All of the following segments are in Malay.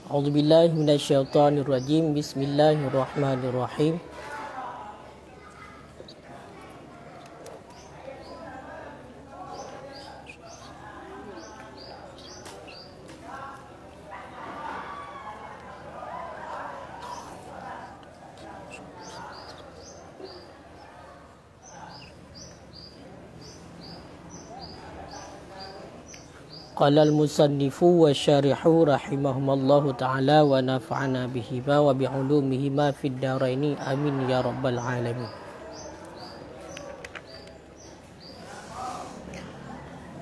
A'udzubillahi minasyaitonirrajim. Bismillahirrahmanirrahim. Qala al-musannifu wa syarihu rahimahumallahu ta'ala wa nafa'ana bihima wa bi'ulumihima fid daraini amin ya rabbal alamin.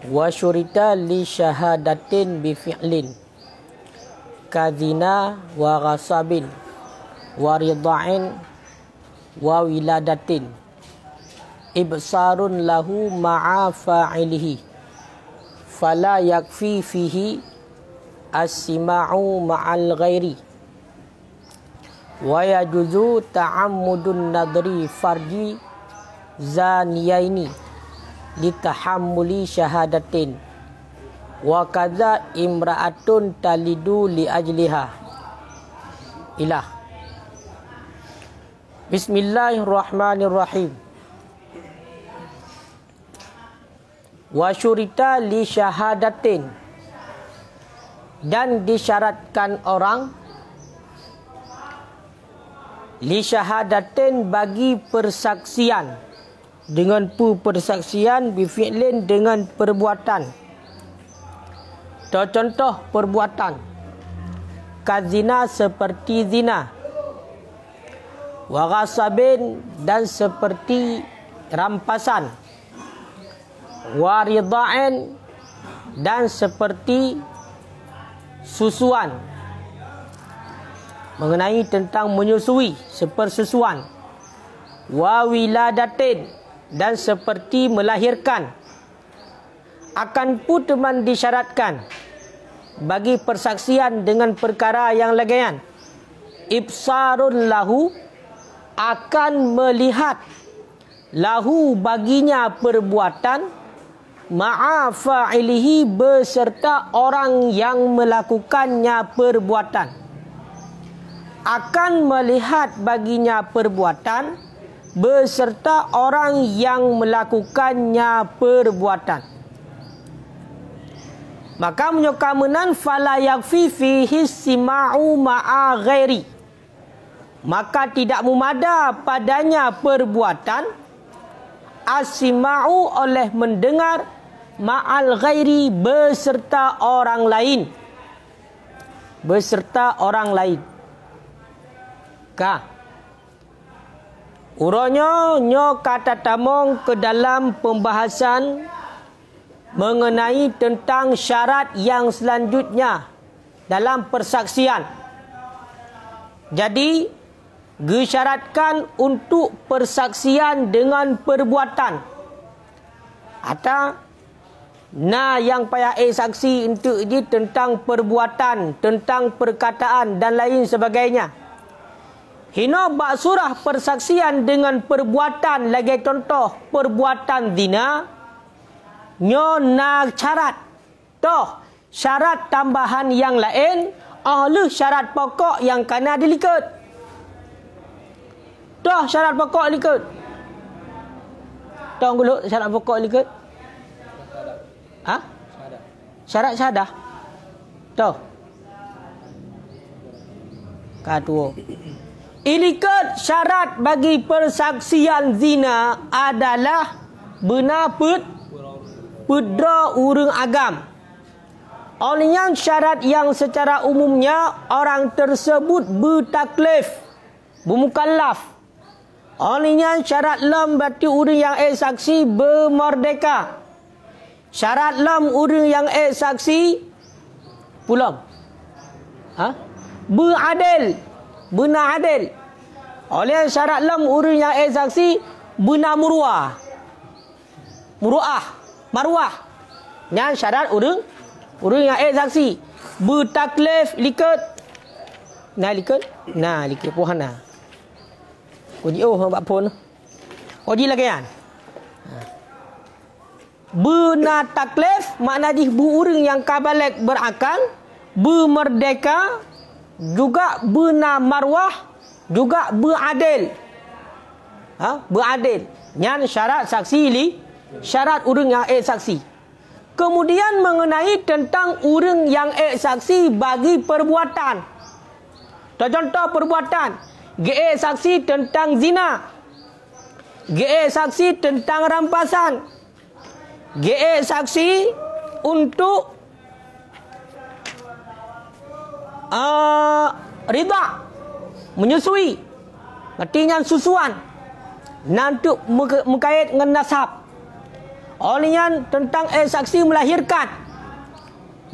Wa syurita li syahadatin bi fi'lin kadzina wa ghasabin wa rida'in wa wiladatin ibsarun lahu ma'a fa'ilihi fala yakfi fihi as-sima'u ma'al ghairi wa yajuzu ta'ammudun nadri farji zaniyaini litahammuli syahadatin wa kadza imra'atun talidu li ajliha ilah. Bismillahirrahmanirrahim. Wa syurita li syahadatin, dan disyaratkan orang li syahadatin bagi persaksian, dengan persaksian bi fi'lin dengan perbuatan. Contoh perbuatan kazina seperti zina, wa ghasabin dan seperti rampasan, warida'in dan seperti susuan, mengenai tentang menyusui, sepersusuan, wa wiladatin dan seperti melahirkan. Akan pun teman disyaratkan bagi persaksian dengan perkara yang lagaian, ibsarun lahu, akan melihat, lahu baginya perbuatan, ma'a fa'ilihi beserta orang yang melakukannya perbuatan. Akan melihat baginya perbuatan beserta orang yang melakukannya perbuatan. Maka menyokamenan fala yakfi fihi sima'u ma'a ghairi, maka tidak memada padanya perbuatan as-sima'u oleh mendengar ma'al ghairi beserta orang lain, beserta orang lain. Ka uronyo nyo kata tamong ke dalam pembahasan mengenai tentang syarat yang selanjutnya dalam persaksian. Jadi disyaratkan untuk persaksian dengan perbuatan. Atau nah yang payah saksi untuk ini tentang perbuatan, tentang perkataan dan lain sebagainya. Hino bak surah persaksian dengan perbuatan, lagi contoh perbuatan zina, nyo nak syarat. Toh syarat tambahan yang lain, ahlu syarat pokok yang kena dilikat. Toh syarat pokok likat. Toh guluk syarat pokok likat. Ha? Syarat syahadah. Toh. Kedua. Ilikat syarat bagi persaksian zina adalah benar pedra urang agam. Olehnya syarat yang secara umumnya orang tersebut bertaklif, bermukallaf. Olehnya syarat lam berarti urang yang saksi bermerdeka. Syarat lam urang yang saksi pulang. Ha? Beradil, benar adil. Oleh syarat lam urang yang saksi benar muruah. Muruah, maruah. Yang syarat urang yang saksi bertaklif likat. Nah likat. Nah likat pohana. Koji hang bak pon. Koji lagi kan. Benar taklif makna di bu urang yang kabalek berakal, bermerdeka, juga benar marwah, juga beradil. Beradil. Nyan syarat saksi li, syarat urang yang saksi. Kemudian mengenai tentang urang yang saksi bagi perbuatan. Contoh perbuatan, saksi tentang zina, saksi tentang rampasan, saksi untuk riba, menyusui, artinya susuan, nanti mengkait dengan nasab. Olehnya tentang saksi melahirkan,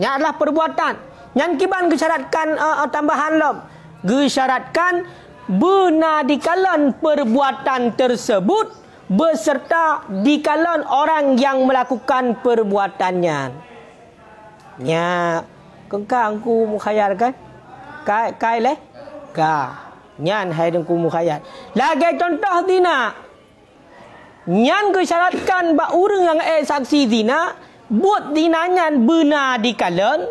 yang adalah perbuatan. Yang kiban gesyaratkan tambahan lom, gesyaratkan benar dikalan perbuatan tersebut beserta dikalan orang yang melakukan perbuatannya. Ya, kengkang ku mukhayal kan? Kai leh? Nyan hai deng ku mukhayal. Lagi contoh zina. Nyan gesyaratkan ba urang yang saksi zina, buat zinanya benar dikalan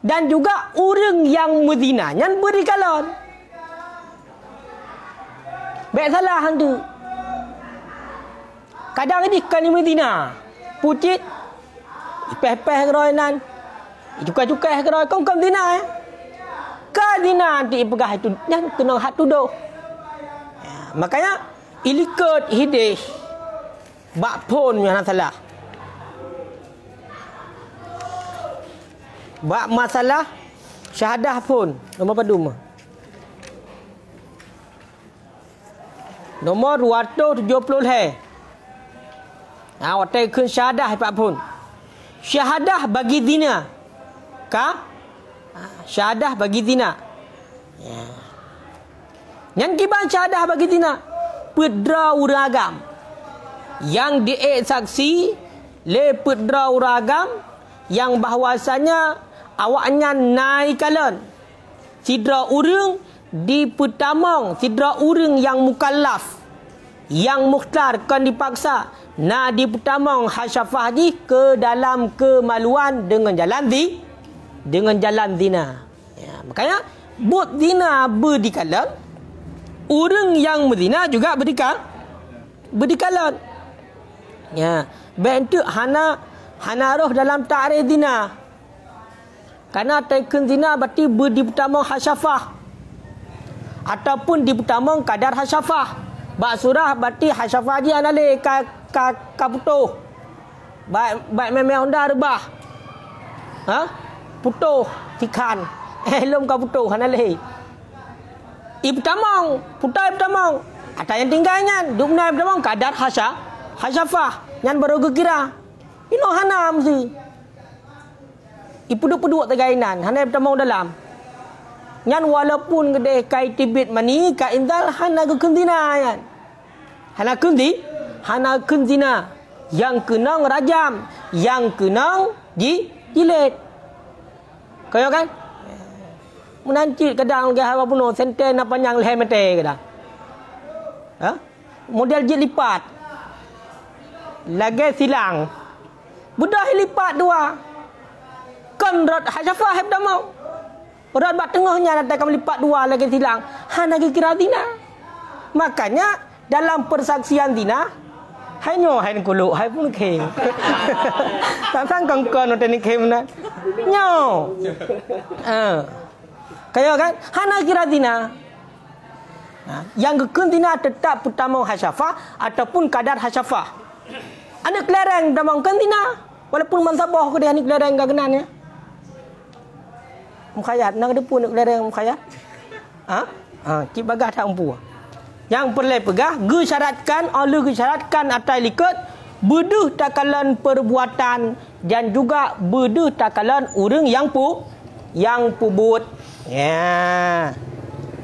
dan juga urang yang menzina nyan berdikalan. Baik salah hantu. Kadang ni kan menzina. Pucit peh-peh keroinan. Cukai-cukai keroi kau zina Ka zina nanti pegah itu nyan kena hak tuduh. Makanya ilikut hidih bak pun yang salah. Bak masalah syahadah pun nombor padum. Nombor 270 he. Watai kun syahadah pak pun. Syahadah bagi zina. Syahadah bagi zina. Yang kiban syahadah bagi zina. Pedra uragam. Yang saksi le pedra uragam yang bahawasanya awaknya naik kalan. Sidra urang di pertamang, sidra urang yang mukallaf, yang mukhtar kan dipaksa di pertamang hasyafah di ke dalam kemaluan dengan jalan zina. Makanya buat zina berdikalan, urang yang berzina juga berdikalan. Bentuk hana roh dalam ta'rif zina. Karena taikun zina berarti di pertamang hasyafah ataupun di pertamang kadar hasyafah. Bak surah berarti hasyafah dia anale ka putuh. Baik memang unda rebah. Putuh tikan. Lom ka putuh anale. Ibtamang, putai ibtamang. Ada yang tinggalnya dubna ibtamang kadar hasyafah. Yang baru kira. Ino hana mesti. Ipuduk-puduk tegainan. Hana ibtamang dalam. Yang walaupun gede kai tibit mani ka indal hana kenzina yan. Hana kenzina. Yang kenang rajam, yang kenang jilid. Kaya kan? Menanci kadang ke hawa puno senten apa yang leher mete kadang. Model jilid lipat. Lagi silang. Budah lipat dua. Kan rot hasyafah heb damau. Rot bat tengahnya datang lipat dua lagi silang. Hana kira zina. Makanya dalam persaksian zina hanya hai kuluk hai pun kem. Tak sangkang kon noten kem na. Nyo. Kaya kan hana kira zina. Yang gekun zina tetap pertama hasyafah ataupun kadar hasyafah. Anak kelereng damang kan zina. Walaupun mansabah ke dia ni kelereng gak kenannya. Mukhayat nak ada pun kelereng mukhayat. Cik bagah tak empu. Yang perlu pegah gesyaratkan oleh gesyaratkan atas likut beduh takalan perbuatan dan juga beduh takalan urang yang pubut.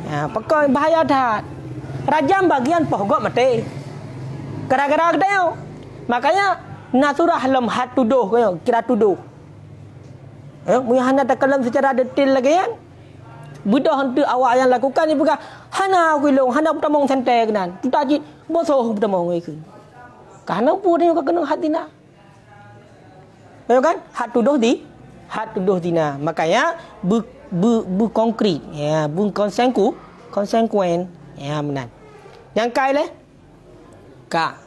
Pakai bahaya dah. Rajam bagian pohgok mati. Gara-gara kedai. Makanya naturah lam hat tuduh kira tuduh. Muya hana takalan secara detail lagi kan. Budak hantu awak yang lakukan ni bukan hana kulong hana pertamong santai kenan. Tuta ji bosoh pertamong ke. Karena pun dia kena hatina. Ya kan? Hat tuduh zina. Makanya berkonkret, ya, konsekuen, ya, benar. Yang kai le? Ka.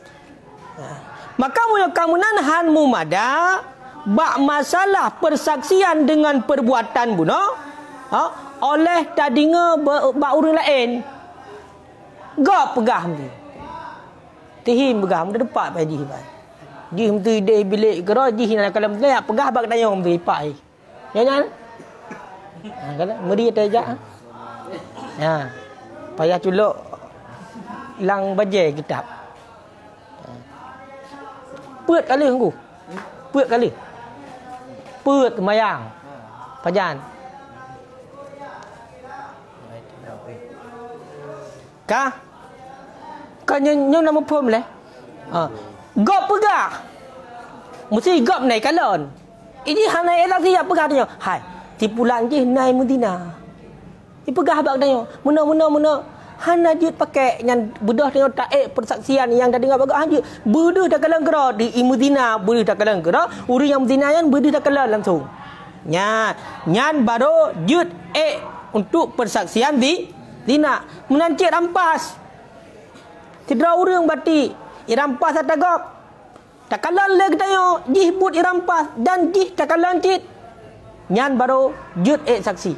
Maka kamunan han mumada bak masalah persaksian dengan perbuatan bunuh, oleh tadinga bak urang lain. Gak pegah mesti. Tihim pegah mesti depak pai jih pai. Jih mesti de bilik gero jih nak kalau mesti pegah bak dayong mesti pai. Ya. Kalau meri tajak. Ya. Payah culuk lang baje kitab. Pượt kali hanggu. Pượt kali. Pượt mayang. Pajan. Ka? Ka nyo nama pom le. Gop pegah. Mesti gop nai kalon. Ini hanai elak dia pegah dia. Hai, tipulan je nai Medina. Dipegah bak dia. Muna. Hana dia pakai yang bedah tengok taik persaksian yang dah dengar bagus han dia. Bedah dah kalang gerak di Medina, bedah dah kalang gerak. Urang yang Medina yang bedah dah kalang langsung. Nyan baru jut untuk persaksian di Dina menancik rampas. Tidak orang bati. Irampas atau gop. Tak kalan lagi tayo. Jih but irampas. Dan jih tak kalan cit. Nyan baru jut saksi.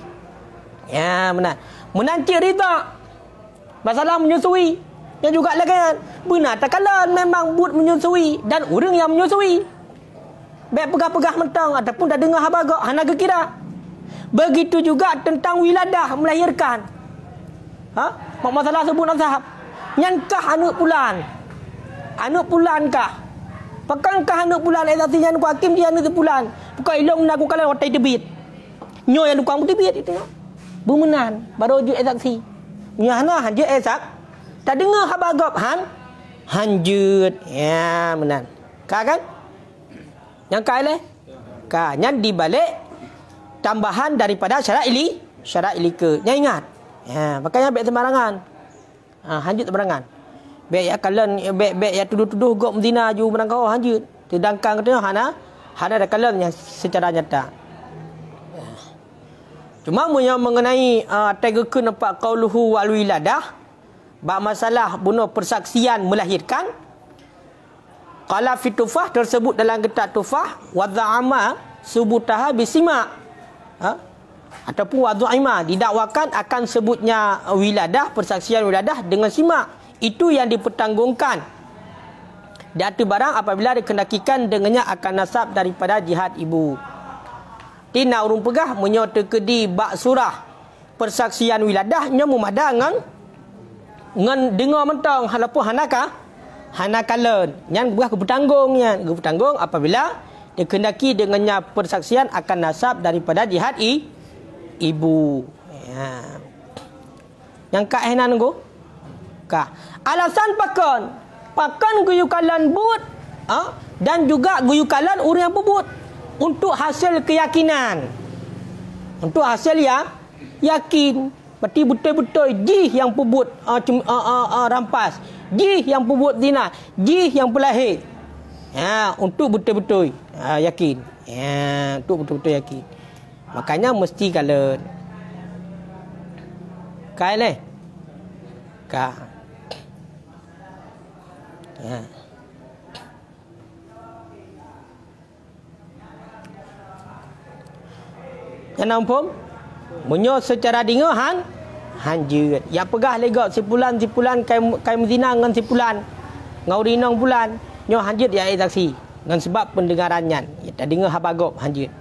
Ya benar. Menancik rita. Masalah menyusui. Yang juga lagi kan. Benar tak kalan memang but menyusui. Dan orang yang menyusui. Baik pegah-pegah mentang. Ataupun dah dengar habagak. Hana kira. Begitu juga tentang wiladah melahirkan. Masalah sebut nasab. Nyankah anak pulan? Anak pulan kah? Pakankah anak pulan? Artinya anak hakim dia anak pulan. Bukan ilong nak kalau otai debit. Nyo yang dukang debit itu. Bumenan baru ju saksi. Nyo hana hanjut sak. Tak dengar khabar gop hanjut. Ya menan. Ka kan? Yang kai le? Ka nyan dibalik tambahan daripada syarat ilika. Yang ingat. Ya, makanya baik sembarangan. Hanjut sembarangan. Baik ya kalian baik ya tuduh-tuduh gok Medina ju menangkau hanjut. Sedangkan katanya hana ada kalian yang secara nyata. Cuma mengenai tegakeun apa qauluhu wal wiladah bab masalah bunuh persaksian melahirkan. Qala fi tufah tersebut dalam kitab tufah wa dha'ama subutaha bisima. Ataupun wadhu'ima didakwakan akan sebutnya wiladah, persaksian wiladah dengan simak. Itu yang dipertanggungkan. Datu barang apabila dikenakikan dengannya akan nasab daripada jihad ibu. Tina urung pegah menyota kedi bak surah persaksian wiladah nya memada ngan dengar mentang halapu hanakalan nyan pegah kebertanggungnya kebertanggung apabila dikenaki dengannya persaksian akan nasab daripada jihad ibu. Ya. Yang ka enan go? Ka. Alasan pakan guyukalan but dan juga guyukalan orang yang bubut untuk hasil keyakinan. Untuk hasil ya yakin. Berarti betul-betul jih yang pebut rampas, jih yang pebut zina, jih yang pelahir. Ya, untuk betul-betul yakin. Ya, untuk betul-betul yakin. Makanya mesti kalian kai le ka ya yang nampung munyo secara dingo hanjut ya pegah legok sipulan kai Medina ngan sipulan ngaurinong bulan nyo hanjut ya saksi ngan sebab pendengarannya ya tak dengar habagop hanjut.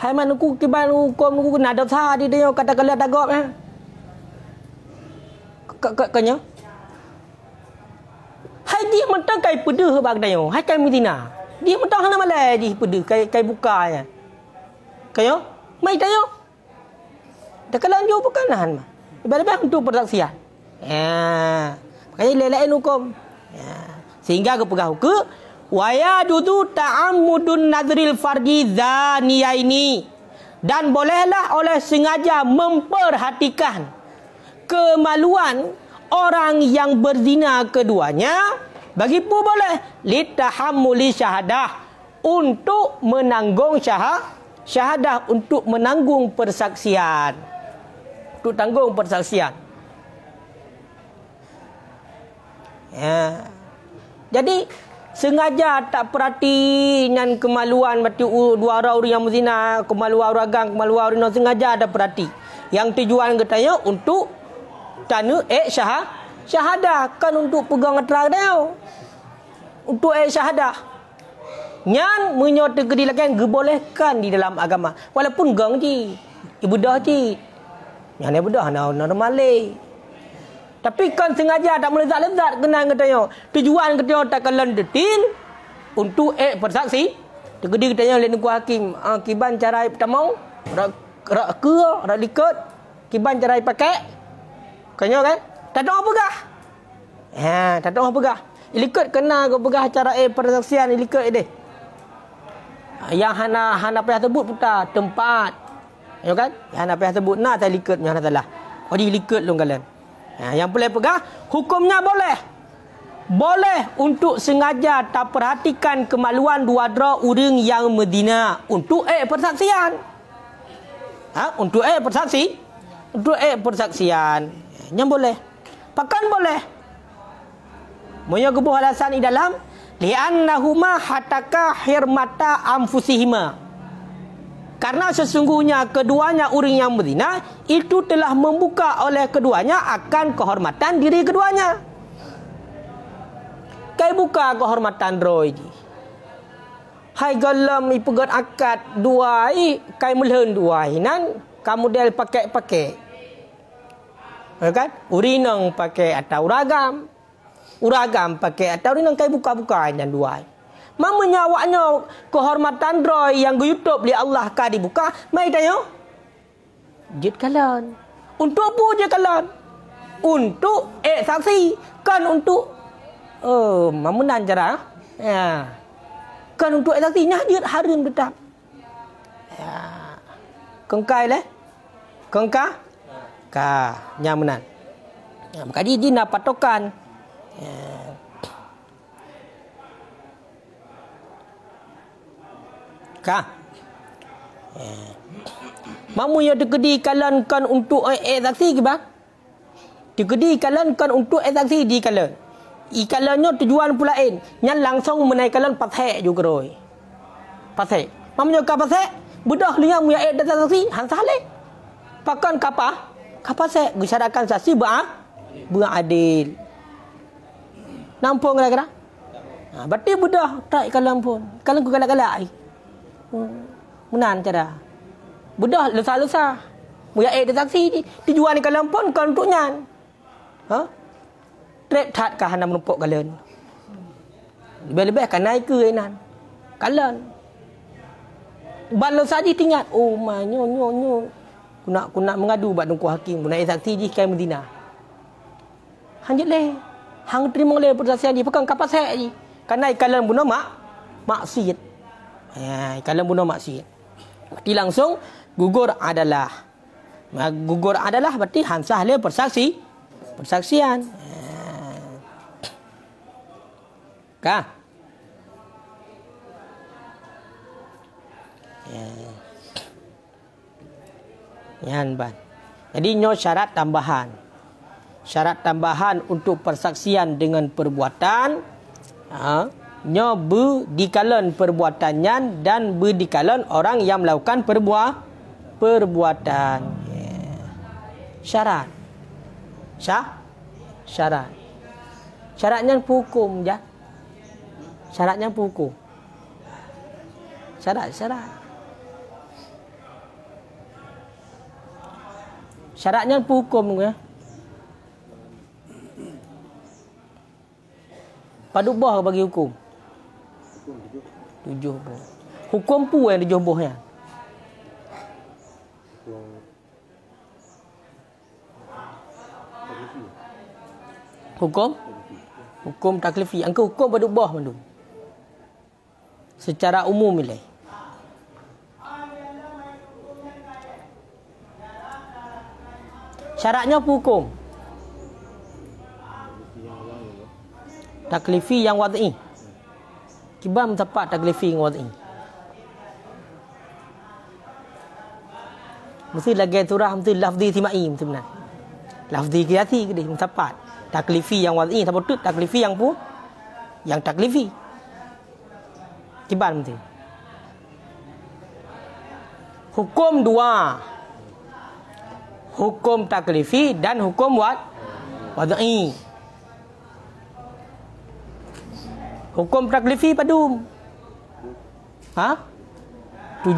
Hai man ku kiban hukum ku kena dosa di dia kata kalian dagop kanya. Hai dia mentang kai pedeh bag dayo. Hai kai Medina. Dia mentang hana malai di pedeh kai bukanya. Kayo mai dayo. Dak kalan jo bukan nahan mah. Ibarat untuk persaksian. Ya. Makanya lain hukum. Ya. Sehingga kepegah hukum waya dudu ta'ammudun nadril farji dzaniyaini dan bolehlah oleh sengaja memperhatikan kemaluan orang yang berzina keduanya bagi pun boleh litahammuli syahadah untuk menanggung syahadah untuk menanggung persaksian. Untuk tanggung persaksian. Ya. Jadi sengaja tak perhati dengan kemaluan mati dua orang yang berzina, kemaluan orang gang, kemaluan orang sengaja ada perhati. Yang tujuan katanya untuk tanda syahadah kan untuk pegang terang dia. Untuk syahadah. Nyan menyota kedilakan dibolehkan di dalam agama. Walaupun gang je, ibadah je. Yang ni ibadah normal le. Tapi kan sengaja tak melezat-lezat kenal katanya. Tujuan katanya tak kalan detin untuk bersaksi. Tegedi katanya oleh Nengku Hakim. Kiban carai pertama. Rak ke, rak likat. Kiban carai pakai. Kanya kan? Tak ada orang pegah. Tak ada orang pegah. Likat kena kau pegah cara persaksian likat dia. Yang hana payah sebut putar tempat. Ya kan? Yang hana payah sebut nak tak likat yang salah. Oh di likat long kalian. Yang boleh pegang hukumnya boleh. Boleh untuk sengaja tak perhatikan kemaluan dua orang yang Medina untuk persaksian. Untuk persaksi, untuk persaksian. Yang boleh. Pakan boleh. Moyo gebuh alasan di dalam li'annahuma hataka hirmata anfusihima. Karena sesungguhnya keduanya orang yang berzina itu telah membuka oleh keduanya akan kehormatan diri keduanya. Kai buka kehormatan roy. Hai galam ipegat akad dua kai melhen dua nan kamu del pakai. Ya kan? Urinang pakai atau uragam pakai atau urinang kai buka-buka dan dua. Mamanya awaknya kehormatan roy yang YouTube li Allah ka dibuka, mai tanya. Jid kalan. Untuk apa je kalan? Untuk saksi, kan untuk mamunan cara. Ya. Kan untuk saksi nya dia harim tetap. Ya. Kengkai leh. Kengka? Ka nyamenan. Ya, maka dia nak patokan. Ya. Kah? Mamu yang dikedi kalankan untuk saksi ke bang? Dikedi kalankan untuk saksi di kalan. Ikalannya tujuan pula yang langsung menaikkan pathek juga roy. Pathek. Mamu yang kapasek budak liang punya data saksi hansale. Pakan kapa? Kapasek gesadakan saksi beradil. Nampung kira-kira? Berarti budak tak kalan pun. Kalan ku galak-galak. Menan cara. Budah lusa-lusa. Muya dia saksi tujuan ni kalam pun kan untuk nyan. Trap that ka hana menumpuk kalian. Lebih-lebih kan naik ke nan. Kalian. Balau saja tinggal. Oh manyo nyo. Kuna mengadu bak Nengku Hakim. Kuna saksi di kai Medina. Hanjit leh. Hang terima leh persaksian di pegang kapas saya ji. Kan naik kalian bunuh maksiat. Kalau bunuh maksiat. Berarti langsung gugur adalah. Gugur adalah berarti hansah le persaksian. Kah? Yan ban. Jadi nyo syarat tambahan. Syarat tambahan untuk persaksian dengan perbuatan nya berdikalan perbuatannya dan berdikalan orang yang melakukan perbuatan. Syarat. Syarat. Syaratnya hukum ya. Syaratnya hukum. Syarat. Syaratnya hukum ya. Padu boh bagi hukum. 7 boh. Hukum pu yang 7 bohnya. Hukum taklifi. Angka hukum padu boh mandu. Secara umum nilai. Syaratnya hukum. Taklifi yang wad'i. Kibam tepat taklifi yang wad'i. Mesti lagi surah mesti lafzi timai mesti benar. Lafzi qiyasi ke dia tepat. Taklifi yang wad'i tak betul, taklifi yang pu yang taklifi. Kiban mesti. Hukum dua. Hukum taklifi dan hukum wad'i. Hukum taklifi padu. Ha? 7.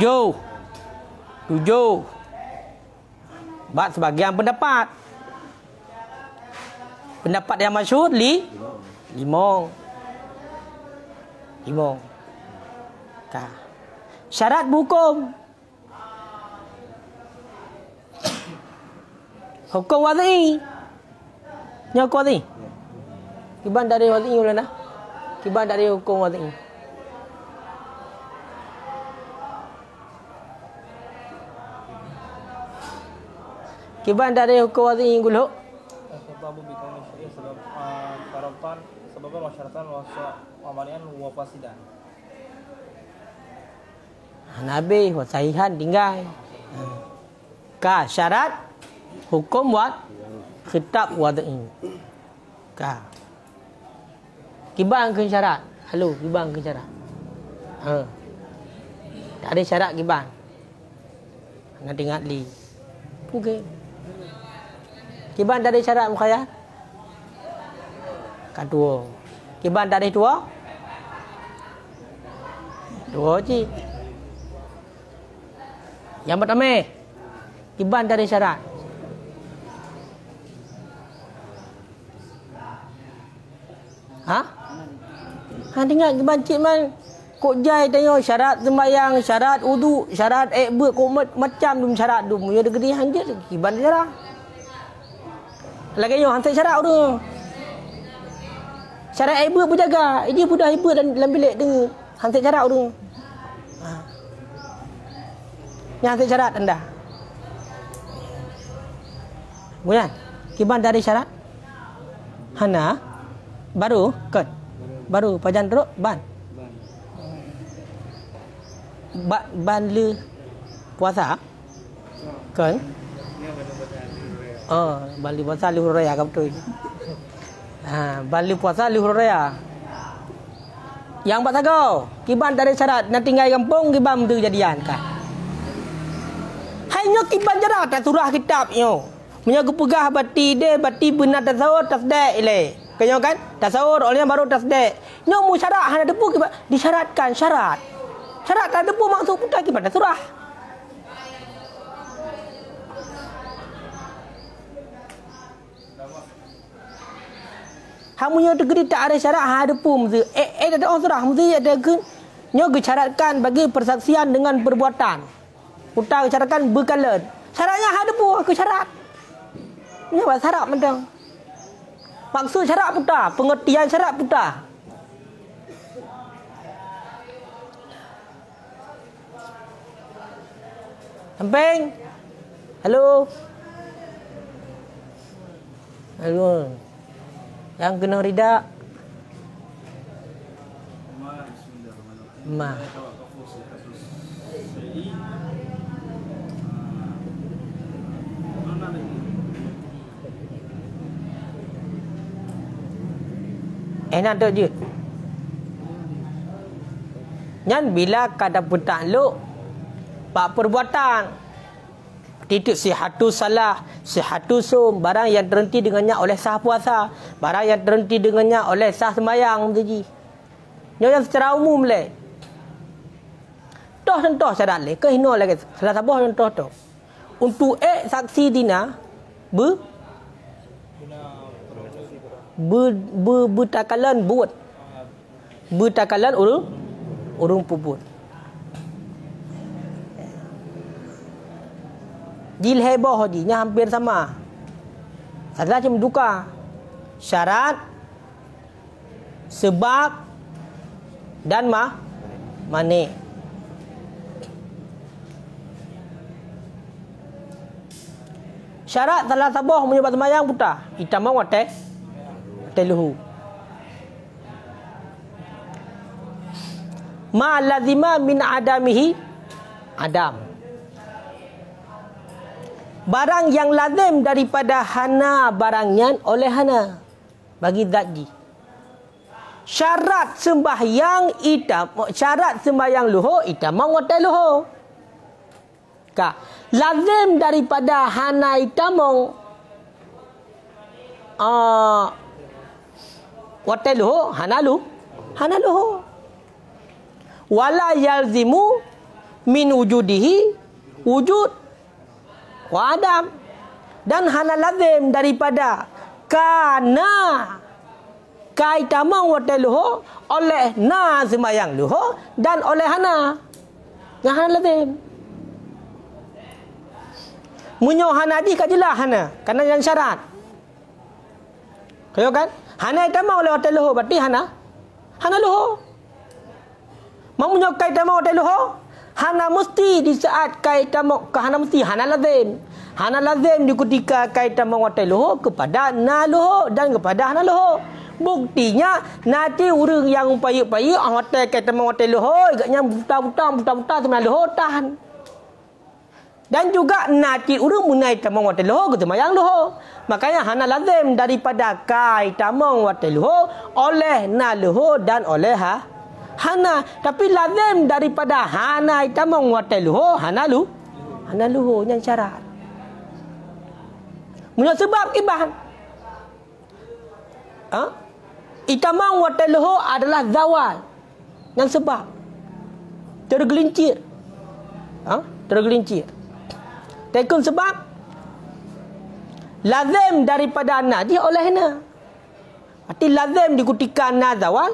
Bak sebagian pendapat. Pendapat yang masyhur 5. Syarat hukum. Hukum wad'i. Nya hukum wad'i. Kiban dari wad'i ulana. Kiban dari hukum wad'i. Kiban dari hukum wad'i gulu. Sebab bikon syariah sebab karotan sebab masyaratan wamanian wa fasidan. Nabi wa sahihan tinggal. Ka syarat hukum khitab wad'i. Ka. Kiban ke syarat. Halo, kiban ke syarat. Tak ada syarat kiban. Nak ingat li. Okey. Kiban tak ada syarat mukhayat? Kan 2. Kiban tak ada 2? 2 je. Yang pertama, kiban tak ada syarat. Ha? Dengar kiban cik man. Kok jai tanya syarat sembahyang, syarat wudu, syarat kok macam dum syarat dum. Ya ada gede hanjat kiban syarat. Lagi yo hantar syarat tu. Syarat ibu berjaga. Dia budak ibu dalam bilik dengar. Hantar syarat tu. Yang hantar syarat anda. Bukan? Kiban dari syarat? Hana baru kan? Baru pajan teruk ban. Ban le puasa? Kan? Bali puasa luhur raya kan betul. Bali puasa luhur raya. Yang buat tagau, kiban dari syarat nak tinggal kampung kiban tu jadian kan. Hanya kiban syarat tak surah kitab yo. Punya gepegah bati dia bati benar tasawur tasdaq ile. Kanyo kan? Tasawur olehnya baru tasdaq. Nyo mu syarat hana depu kiban disyaratkan syarat. Syarat tak depu maksud putar kiban surah. Hamunya tegeri tak ada syarat ada pun mesti ada orang surah mesti ada ke nyo gesyaratkan bagi persaksian dengan perbuatan. Utang syaratkan berkala. Syaratnya ada pun ke syarat. Ni apa syarat mentang. Maksud syarat putar, pengertian syarat putar. Samping. Halo. Halo. Yang kena ridak Ma enak tu je. Nyan bila kada putakluk pak perbuatan titik sihatu salah, sihatu sum, barang yang terhenti dengannya oleh sah puasa, barang yang terhenti dengannya oleh sah sembahyang tu. Nyo yang secara umum le. Toh contoh syarat le, ke hino lagi. Salah sabah contoh tu. Untuk saksi dina bertakalan buat. Bertakalan urung puput. Jil heboh je, nya hampir sama. Salah macam duka. Syarat, sebab dan mane. Syarat salah sabah menyebab sembahyang putar. Hitam mau teh luhu. Ma lazima min adamihi adam. barang yang lazim daripada hana barangnya oleh hana bagi zatji. Syarat sembahyang luhur itamang watai luhur. Lazim daripada hana itamang watai luhur hana luhur. Wala yalzimu min wujudihi wujud wa adam, dan hana lazim daripada kana kaitamang watai luhur oleh na sembahyang luhur dan oleh hana yang hana lazim. Munyo hana di kajelah hana kerana yang syarat. Kaya kan? Hana itamang oleh watai luhur berarti hana luhur. Munyo kaitamang watai luhur hana mesti di saat kaitamang hana mesti hana lazim. Hana lazim di ketika kaitamang watai luhur kepada na luhur dan kepada hana luhur. Buktinya nanti orang yang upaya-upaya hotel kata hotel luhur agaknya buta-buta sebenarnya luhur tahan. Dan juga nanti orang munai tamang hotel luhur ke semayang luhur. Makanya hana lazim daripada kai tamang hotel luhur oleh na luhur dan oleh hana. Tapi lazim daripada hana tamang hotel luhur hana luhur yang syarat. Menurut sebab ibahan. Itamang watai luhur adalah zawal yang sebab tergelincir. Tergelincir. Tekun sebab lazim daripada nadi oleh na. Berarti lazim di ketika na zawal,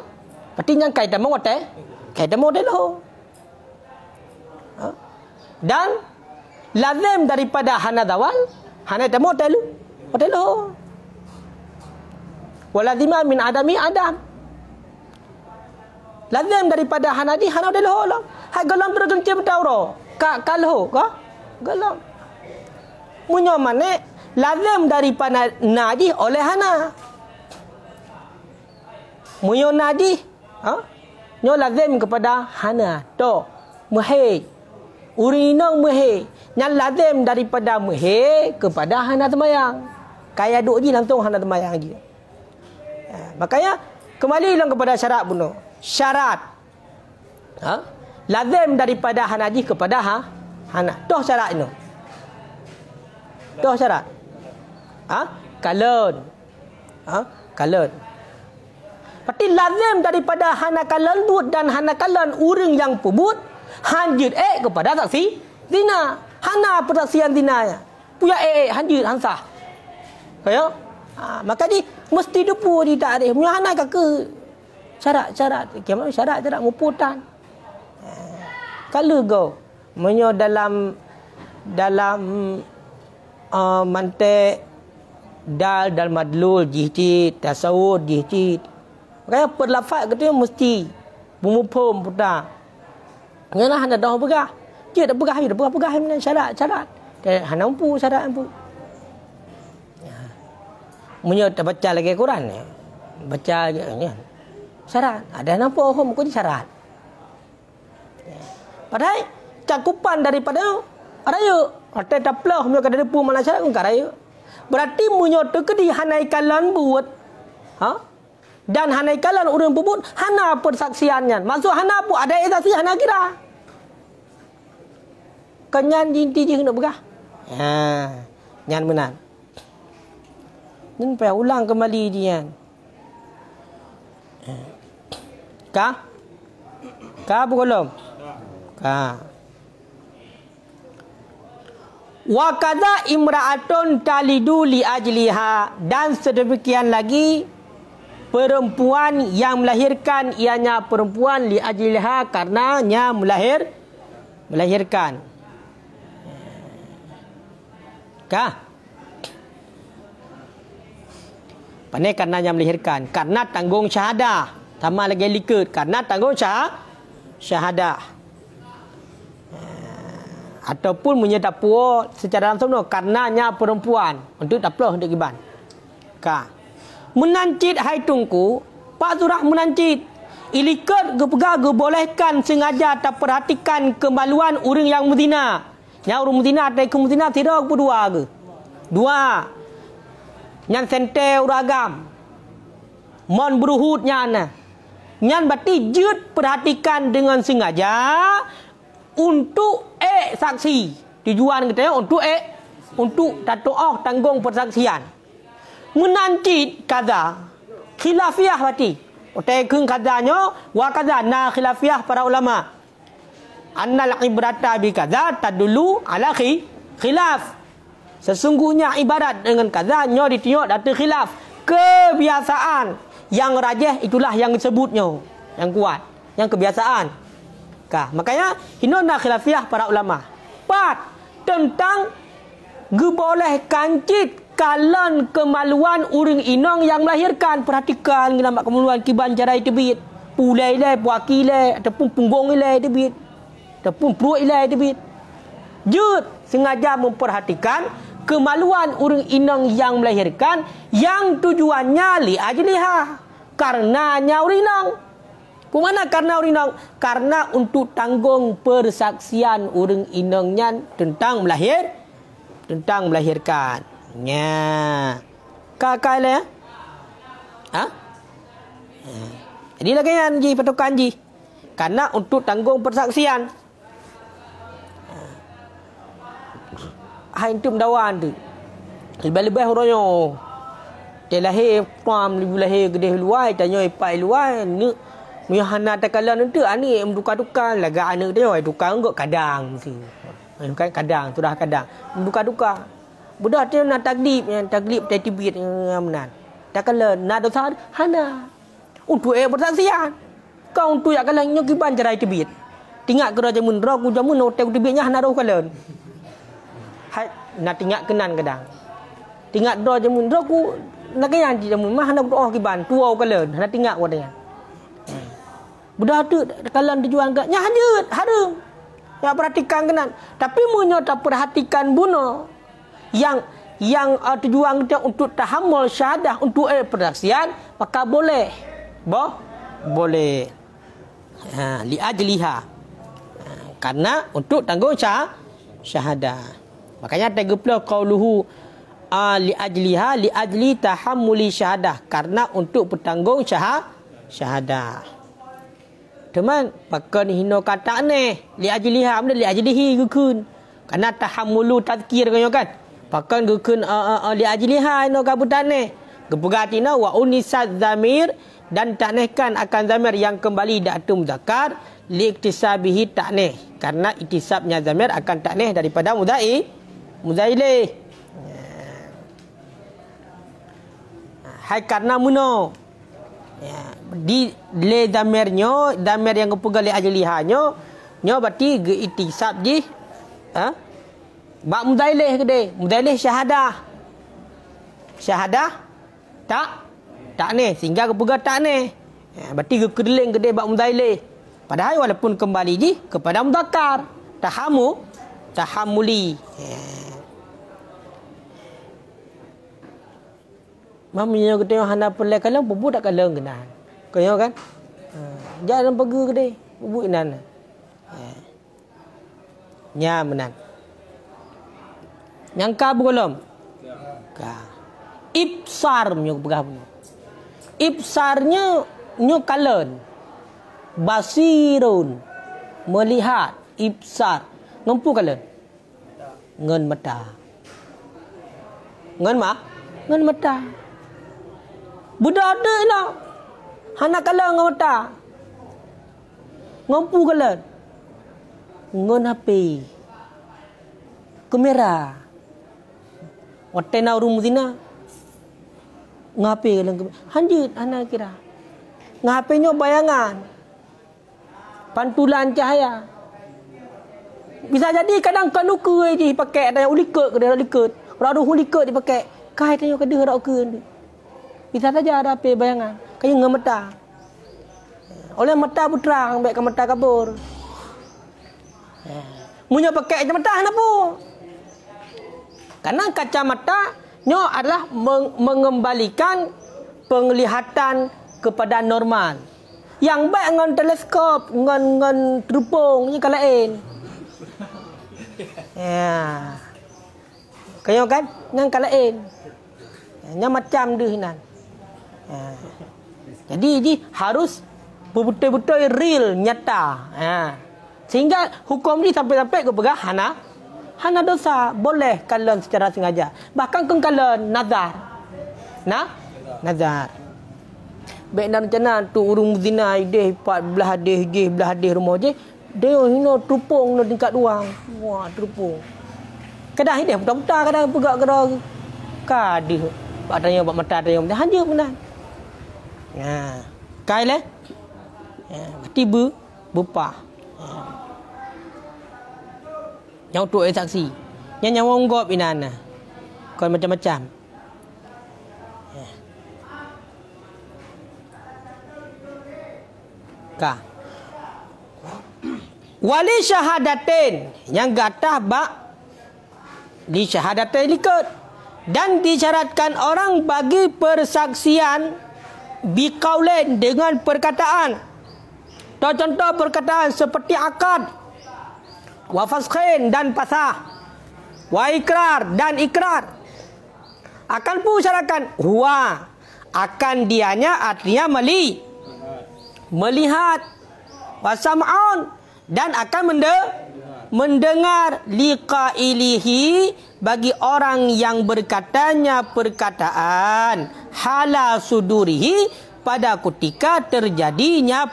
berarti yang kaitamang watai luhur. Dan lazim daripada hana zawal, hana itamang watai luhur. Walazima min adami adam. Lazim daripada hanadi hana de loholo. Hai galam tergencir betawro. Kalho ka? Galam. Munyo mane lazim daripada nadi oleh hana. Munyo nadi, nyo lazim kepada hana. To muhe. Urinong muhe. Yang lazim daripada muhe kepada hana semayang. Kaya duk je langsung hana semayang je. Makanya kembali lang kepada syarat bunuh. Syarat lazim daripada hanaji kepada hana. Toh syarat itu. Toh syarat. Kalon. Kalon. Berarti lazim daripada hana kalon but dan hana kalon orang yang pebut hanjut kepada saksi zina. Hana persaksian zinanya. Puya hanjut hansah. Kaya? Maka di mesti depu di takrif. Punya hana ke syarat-syarat. Kiamat syarat-syarat muputan. Kalau go menyo dalam mantek dal madlul jihti tasawuf jihti. Makanya perlafaz kata mesti bumupum putar. Ngana hana dah pegah. Dia dah pegah dengan syarat-syarat. Hana mampu syarat mampu. Munyo tak baca lagi Quran ni. Baca lagi syarat. Ada nampak hukum kau syarat. Padahal cakupan daripada raya. Hotel taplah munyo kada depu mana syarat kau raya. Berarti munyo tu kedi hanai kalan buat. Dan hanai kalan orang pebut hana persaksiannya. Maksud hana pun ada saksi hana kira. Kenyan jinti je kena begah. Nyan benar. Ini payah ulang kembali dia. Kah apa belum? Kah. Wa kadza imra'atun talidu li ajliha, dan sedemikian lagi perempuan yang melahirkan ianya perempuan li ajliha karenanya melahirkan. Kah? Pandai karenanya melahirkan. Karena tanggung syahadah. Tambah lagi likut. Karena tanggung syahadah. Ataupun menyerta puak secara langsung. Karenanya perempuan. Untuk tak perlu untuk iban. Menancit hai tungku. Pak surah menancit. Ilikut gepegang gebolehkan sengaja tak perhatikan kemaluan orang yang berzina. Nya urung mutina te ku mutina tidak ku dua ke. Dua. Nyan sente uragam. Mon beruhut nyan. Nyan berarti jut perhatikan dengan sengaja untuk saksi. Tujuan kita untuk tato'ah tanggung persaksian. Menancit kaza. Khilafiyah berarti. Otai keng kazanya wa kaza na khilafiyah para ulama. Annal ibrata bi kaza tadullu ala khilaf. Sesungguhnya ibarat dengan kaza nyo ditengok datu khilaf. Kebiasaan yang rajih itulah yang disebutnya, yang kuat, yang kebiasaan. Makanya hinona khilafiyah para ulama. 4 tentang geboleh kancit kalan kemaluan uring inong yang melahirkan. Perhatikan nampak kemaluan kiban jarai tebit. Pulai le, puaki le, ataupun punggung le tebit. Ataupun perut le tebit. Jut sengaja memperhatikan kemaluan uring inong yang melahirkan yang tujuannya li ajliha. Karenanya urinong. Kemana karena urinong? Karena untuk tanggung persaksian uring inongnya tentang melahirkan. Nya. Kakak le. Jadi lagi yang ji patokan ji. Karena untuk tanggung persaksian. Hai itu mendawan tu. Lebih-lebih orangnya. Dia lahir pam lahir gede luai tanya ipai luai ni Mihana takalan itu ani menduka-duka laga anak dia tukang enggak kadang mesti. Kan kadang sudah kadang menduka-duka. Budak dia nak taklif tibit menan. Takalan nak dosa hana. Untuk bersaksian. Kau untuk ya kalan nyokiban cerai tibit. Tingak ke raja mun ku jamun hotel tibitnya hana roh kalan. Hai nak tingak kenan kadang. Tingak doa jamun ku nak yang jamun mah hana doa kiban tua kalan hana tingak wadanya. Budak tu kalan tujuan ke nya hajut harum. Ya perhatikan kenan. Tapi munyo tak perhatikan buno yang tujuan kita untuk tahammul syahadah untuk persaksian maka boleh. Boleh. Li ajliha. Karena untuk tanggung syahadah. Makanya tegeplah qauluhu li ajliha li ajli tahammuli syahadah. Karena untuk bertanggung syahadah. Teman, pakai hino kata ni li ajliha amda li ajlihi gukun. Karena tahammulu tazkir kan. Pakai gukun li ajliha hino kabutan ni. Gepugatina wa unisat zamir dan taknehkan akan zamir yang kembali datu muzakkar li iktisabihi takneh. Karena iktisabnya zamir akan takneh daripada muzailih. Hai karena muno. Di le damirnya damir yang kepugal li ajlihanyo nyo berarti ge iktisab ji bak muzailih gede muzailih syahadah tak ni sehingga kepugal tak ni berarti ge kedeling gede bak muzailih padahal walaupun kembali ji kepada muzakkar tahammuli. Mamanya kita hana pelai kalau bubu tak kalau kenan. Kau kan? Jangan pergi gede bubu kenan. Nya menan. Yang ka belum? Ka. Ibsar nyo pegah punya. Ibsarnya nyo kalen. Basirun melihat ibsar. Ngempu kalen? Ngen mata. Ngen mata. Budak ada lah. Hana kala ngan mata. Ngampu kala. Ngan HP. Kamera. Watena urung zina. Ngape kala. Hanjut hana kira. Ngapenyo bayangan. Pantulan cahaya. Bisa jadi kadang kanuka je pakai ada uliket ke dia uliket. Radu uliket dipakai. Kai tanya ke dia rak ke. Bisa saja ada apa bayangan. Kayak ngemeta. Oleh mata putra ambil ke mata kabur. Munya pakai kacamata kenapa? Karena kacamata nyo adalah mengembalikan penglihatan kepada normal. Yang baik dengan teleskop, dengan terupung ni kalau lain. Ya. Kaya kan? Ngan kalain. Nya macam deh nan. Ya. Jadi harus betul-betul real, nyata. Ya. Sehingga hukum ni sampai-sampai ke pegah hana dosa, boleh kalen secara sengaja. Bahkan keng kalen nazar. Nazar. Baik dan macam tu urung zina ideh pat belah hadih rumah je. Dia hino terupung no tingkat duang. Wah, terupung. Kadang ideh putar-putar kadang pegak kadang kadih. Patanya buat mata dia hanya benar. Ya. Kai le. Ya, tiba bupah. Ya. Yang tu saksi. Yang nyawa unggop inana. Kau macam-macam. Ya. Ka. Wali syahadatin yang gatah bak di syahadatin likut dan disyaratkan orang bagi persaksian biqaulin dengan perkataan. Contoh perkataan seperti akad, wa fasqin dan pasah, wa ikrar dan ikrar. Akan pun syaratkan huwa, akan dianya artinya melihat, wa sam'un dan akan mendengar liqailihi bagi orang yang berkatanya perkataan hala sudurihi pada ketika terjadinya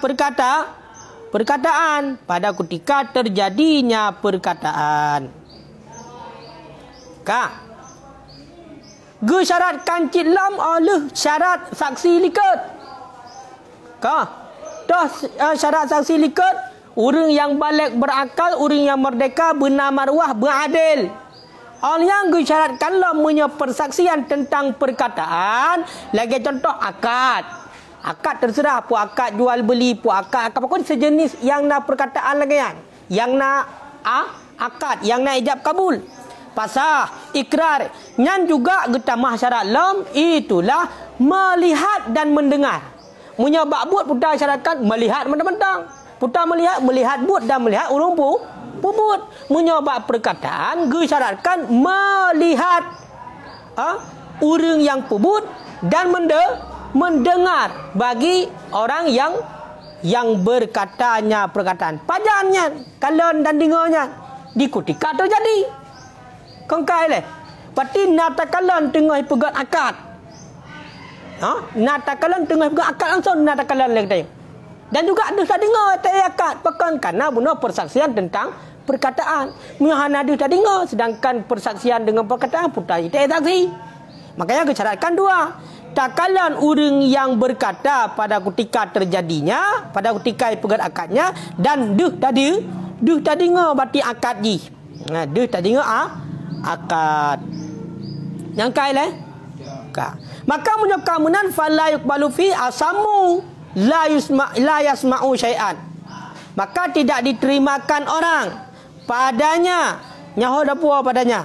perkataan pada ketika terjadinya perkataan. Ka gesyaratkan cilam oleh syarat saksi likat. Ka dah syarat saksi likat. Orang yang balik berakal, orang yang merdeka, benar maruah, beradil. Orang yang disyaratkan lamanya persaksian tentang perkataan. Lagi contoh akad. Akad terserah, pu akad jual beli, pu akad apa pun sejenis yang nak perkataan lagi kan. Yang nak akad, yang nak ijab kabul. Pasah, ikrar. Yang juga getamah syarat lam itulah melihat dan mendengar. Munya bakbut putar syaratkan melihat mentang-mentang. Putar melihat but dan melihat urung pubut. Menyobak perkataan gesyaratkan melihat urang yang pubut dan mendengar bagi orang yang berkatanya perkataan. Pajannya, kalen dan dengarnya di ketika terjadi. Kongkai leh. Berarti natakalan tengah pegat akad. Natakalan tengah pegat akad langsung natakalan leh kita. Dan juga ada tak dengar akad pakan karena guna persaksian tentang perkataan. Muhana ada tak dengar sedangkan persaksian dengan perkataan putar itu saksi. Makanya kesyaratkan dua. Takalan orang yang berkata pada ketika terjadinya, pada ketika pegat akadnya dan duh tak dengar berarti akad ji. Duh tak dengar akad. Yang kai leh. Maka munyakamunan fala yuqbalu fi asamu la yasma'u syai'an. Maka tidak diterimakan orang padanya. Nyaho dapur padanya.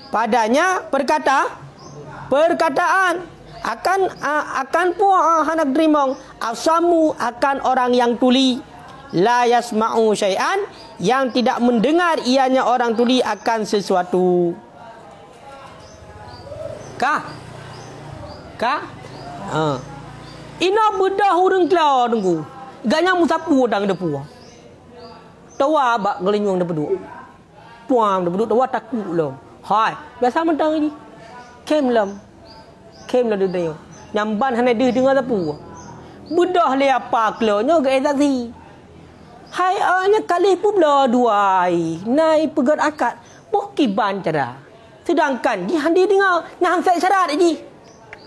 Padanya perkataan akan pun hendak terimong asamu akan orang yang tuli la yasma'u syai'an yang tidak mendengar ianya orang tuli akan sesuatu. Kah? Ina bedah urang kelau tunggu. Gaknya musapu dang depu. Tawa bak gelinyung depu duk. Puang depu duk tawa takut lom. Hai, biasa mentang ni. Kem lam dia. Nyamban hana dia dengar depu. Bedah le apa kelonyo ke saksi. Hai anya kali pula duai. Nai pegat akad. Pokiban cara. Sedangkan di handi dengar nyan set syarat ji.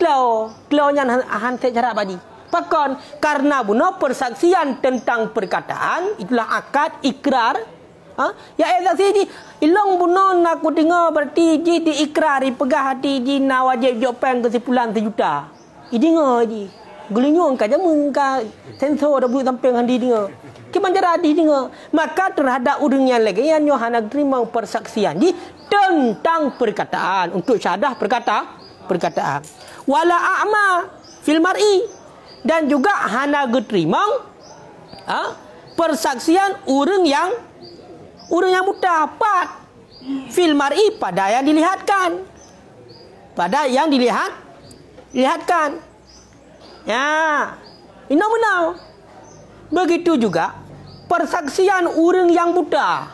Klau nyan set syarat badi. Pakon karena buno persaksian tentang perkataan itulah akad ikrar. Ya saksi ji ilong buno nak ku dengar berarti ji diikrar pegah hati ji na wajib jopen kesimpulan sejuta. I dengar ji. Gelinyung ka jamun ka sensor dah buat samping handi dengar. Kemanjara di dengar. Maka terhadap orang yang lagi yang hana terima persaksian di tentang perkataan untuk syahadah perkataan. Wala a'ma fil mar'i dan juga hana terima persaksian orang yang buta. Empat, fil mar'i, pada yang dilihatkan. Pada yang dilihatkan. Ya, ini benar. Begitu juga persaksian orang yang buta.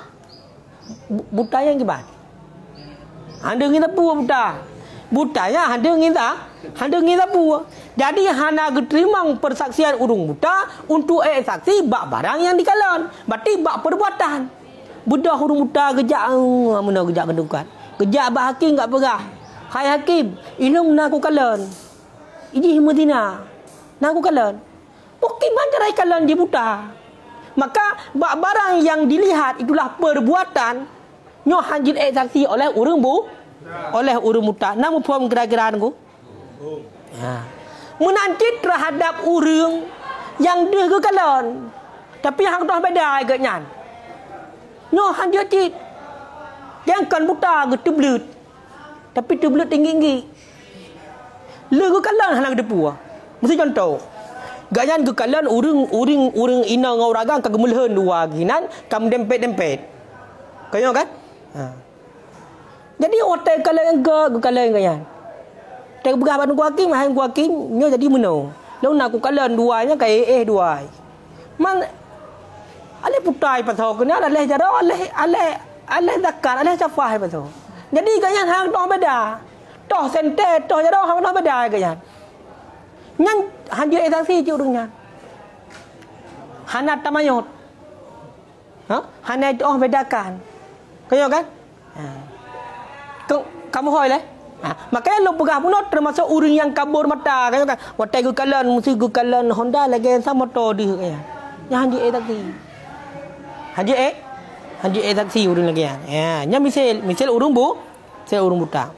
Buta yang gimana? Anda kita pun buta. Butanya anda kita pun. Jadi hana terima persaksian orang buta untuk saksi bak barang yang dikalan. Berarti bak perbuatan. Budak orang buta kejak mana kejak kedukan. Kejak bah hakim enggak perah. Hai hakim, ini nak aku kalan. Ini Madinah. Nak aku kalan. Bukan manjarai kalan dia buta. Maka bak barang yang dilihat itulah perbuatan nyo hanjil saksi oleh orang buta. Nama puan kira-kiraan ku? Ha. Menanti terhadap orang yang dia ke kalan. Tapi hang dah beda agaknya. Nyo hanjil cit. Yang kan buta ke teblut. Tapi teblut tinggi-tinggi. Le ke kalan hang depu. Mesti contoh. Gayan ke kalan orang ina ngau ragang ka gemelheun dua ginan kam dempet-dempet. Kayo kan? Ha. Jadi hotel kalau yang ke kalau yang gayan. Tak berapa ku hakim, hang ku hakim nyo jadi meno. Lalu nak ku kalan duanya kai duai. Man ale putai pasal kena ale jaro ale zakar ale safah pasal. Jadi gayan hang toh beda. Toh sente toh jaro hang toh beda gayan. Nyan hanjil saksi je urangnya. Hana tamayut. Ha? Hana itu bedakan. Kayo kan? Ha. Kamu hoi leh. Ha. Makanya lu pegah pun termasuk orang yang kabur mata kayo kan. Watai gu kalan mesti gu kalan Honda lagi sama motor dia kaya. Yang hanjil saksi. Hanjil saksi urang lagi ya. Ya, nya misal urang saya urang buta.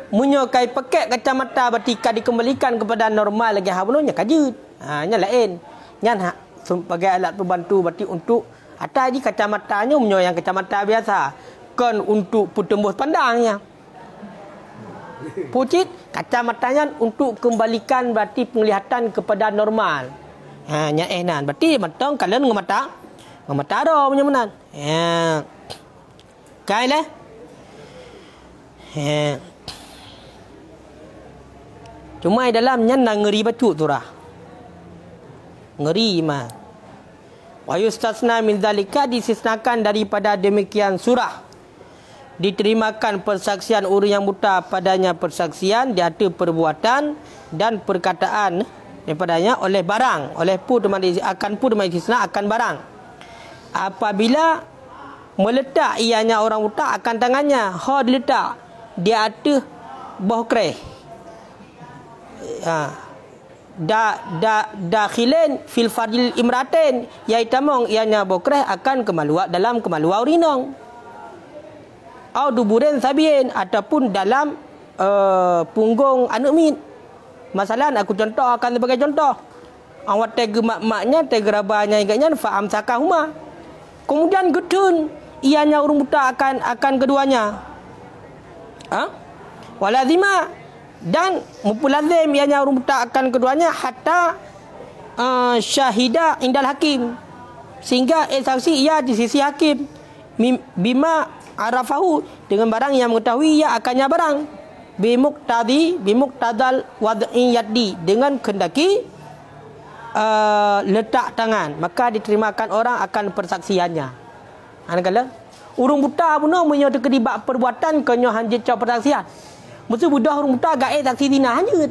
Menyokai pakai kacamata bertika dikembalikan kepada normal lagi habunonya kajut. Ha nya lain. Nyan sebagai alat pembantu berarti untuk ada di kacamatanya menyoyang kacamata biasa. Kan untuk petembus pandangnya. Pucit kacamatanya untuk kembalikan berarti penglihatan kepada normal. Ha nya nan berarti matang kalian ngemata ro punya menan. Ya. Kai leh. Ya. Cuma dalamnya nak ngeri bacuk surah. Ngeri mah. Wa yustasna min zalika disisnakan daripada demikian surah. Diterimakan persaksian orang yang buta padanya persaksian di atas perbuatan dan perkataan daripadanya oleh barang, oleh akan disisna akan barang. Apabila meletak ianya orang buta akan tangannya, diletak di atas bawah kereh. Dakhilen fil fadil imraten iaitu ianya bokreh akan dalam kemaluan urinong au duburen sabien ataupun dalam punggung anak min. Masalan aku contoh akan sebagai contoh. Awak tega mak-maknya tega rabanya iganya faham sakahuma. Kemudian gedun ianya urung buta akan keduanya. Walazima dan mupulazim ianya urung buta akan keduanya hatta syahida indal hakim, sehingga saksi ia di sisi hakim bima arafahu dengan barang yang mengetahui ia akannya barang bimuqtadal wad'i yaddi dengan kendaki letak tangan, maka diterimakan orang akan persaksiannya. Kala urung buta pun menyo terlibat perbuatan kenyo hanjit cak persaksian. Mesti budak urung buta gae saksi dina hanjit.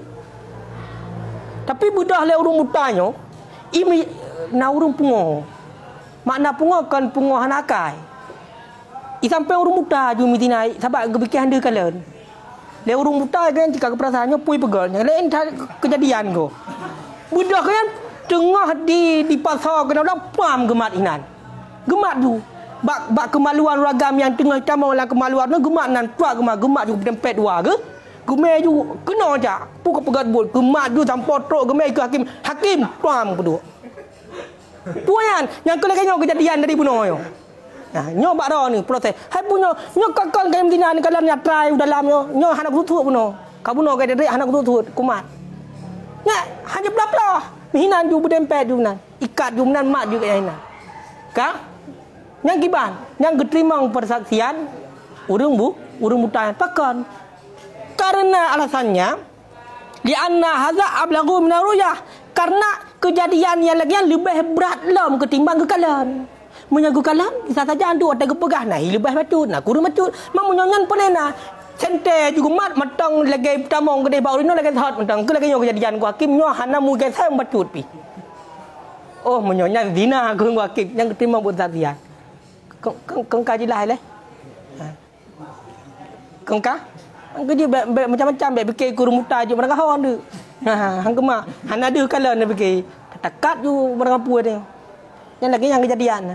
Tapi budak le urung butanya imi na urung pungo. Makna pungo kan pungo hanakai. Sampai urung buta ju mi dina sebab gebikih hande kalen. Le urung buta kan jika perasaannya pui pegalnya. Lain kejadian go. Budak kan tengah di pasar kena orang pam gemat inan. Gemat tu. Bak kemaluan ragam yang tengah camau lah kemaluan tu gemat nan tuak gemat juga dempet dua ke. Gemai ju kena aja. Pukul pegat bol gemat tu sampai trok gemai ke hakim pam kedua. Tuan yang kena kejadian dari bunuh yo. Nah, nyo bak ro ni proses. Hai punyo nyo kakon kaim dinan kalan nya try dalam nyo hanak tutut puno. Ka buno ka dek hanak tutut kumat. Nya hanya bla-bla. Hinan ju berdempet ju nan. Ikat ju nan mak ju kat hinan. Ka? Yang kiban, yang keterima persaksian urang buta pakan. Karena alasannya lianna hadza ablaghu min ar-ruyah. Karena kejadian yang lagi lebih berat lam ketimbang kekalan. Menyagu kalam bisa saja andu ada kepegah nah lebih batut nah kurang batut mang menyonyan pelena sente juga mat matang lagi tamong gede bau rino lagi hot matang ke lagi kejadian ku hakim nyo hana mu ge sam batut pi oh menyonyan zina ku hakim yang keterima buat saksian keng kajilah le keng ka kerja macam-macam baik fikir kurung muta je mereka hawan tu hang kema hana ada kalan nak fikir takat ju mereka puas dia yang lagi yang kejadian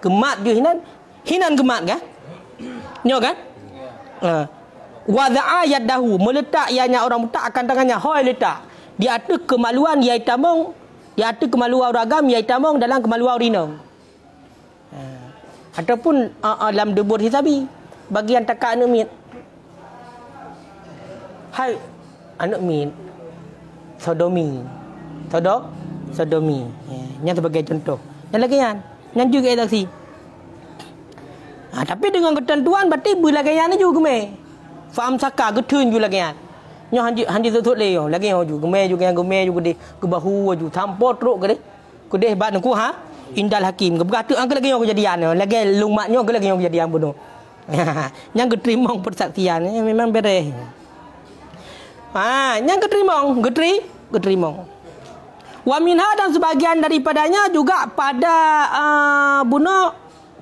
gemat ju hinan gemat kan nyo kan wada'a yadahu meletak ianya orang mutak akan tangannya hoi letak di atas kemaluan yai tamong di atas kemaluan ragam yai tamong dalam kemaluan rinong ataupun dalam debur hisabi bagian takak anak mit hai anak mit sodomi yang sebagai contoh yang lagi yang juga saksi. Tapi dengan ketentuan berarti belagayan ni juga me. Faham saka getun juga lagi. Nyo hanji tutut le yo lagi yo juga me juga yang me juga de ke bahu juga tampot teruk ke de. Ku deh bat ku ha indal hakim ke berkata angka lagi yo kejadian lagi lumatnyo ke lagi yo kejadian bunuh. Yang keterima persaksian memang beres. Yang keterima. Wa minha dan sebagian daripadanya juga pada bunuh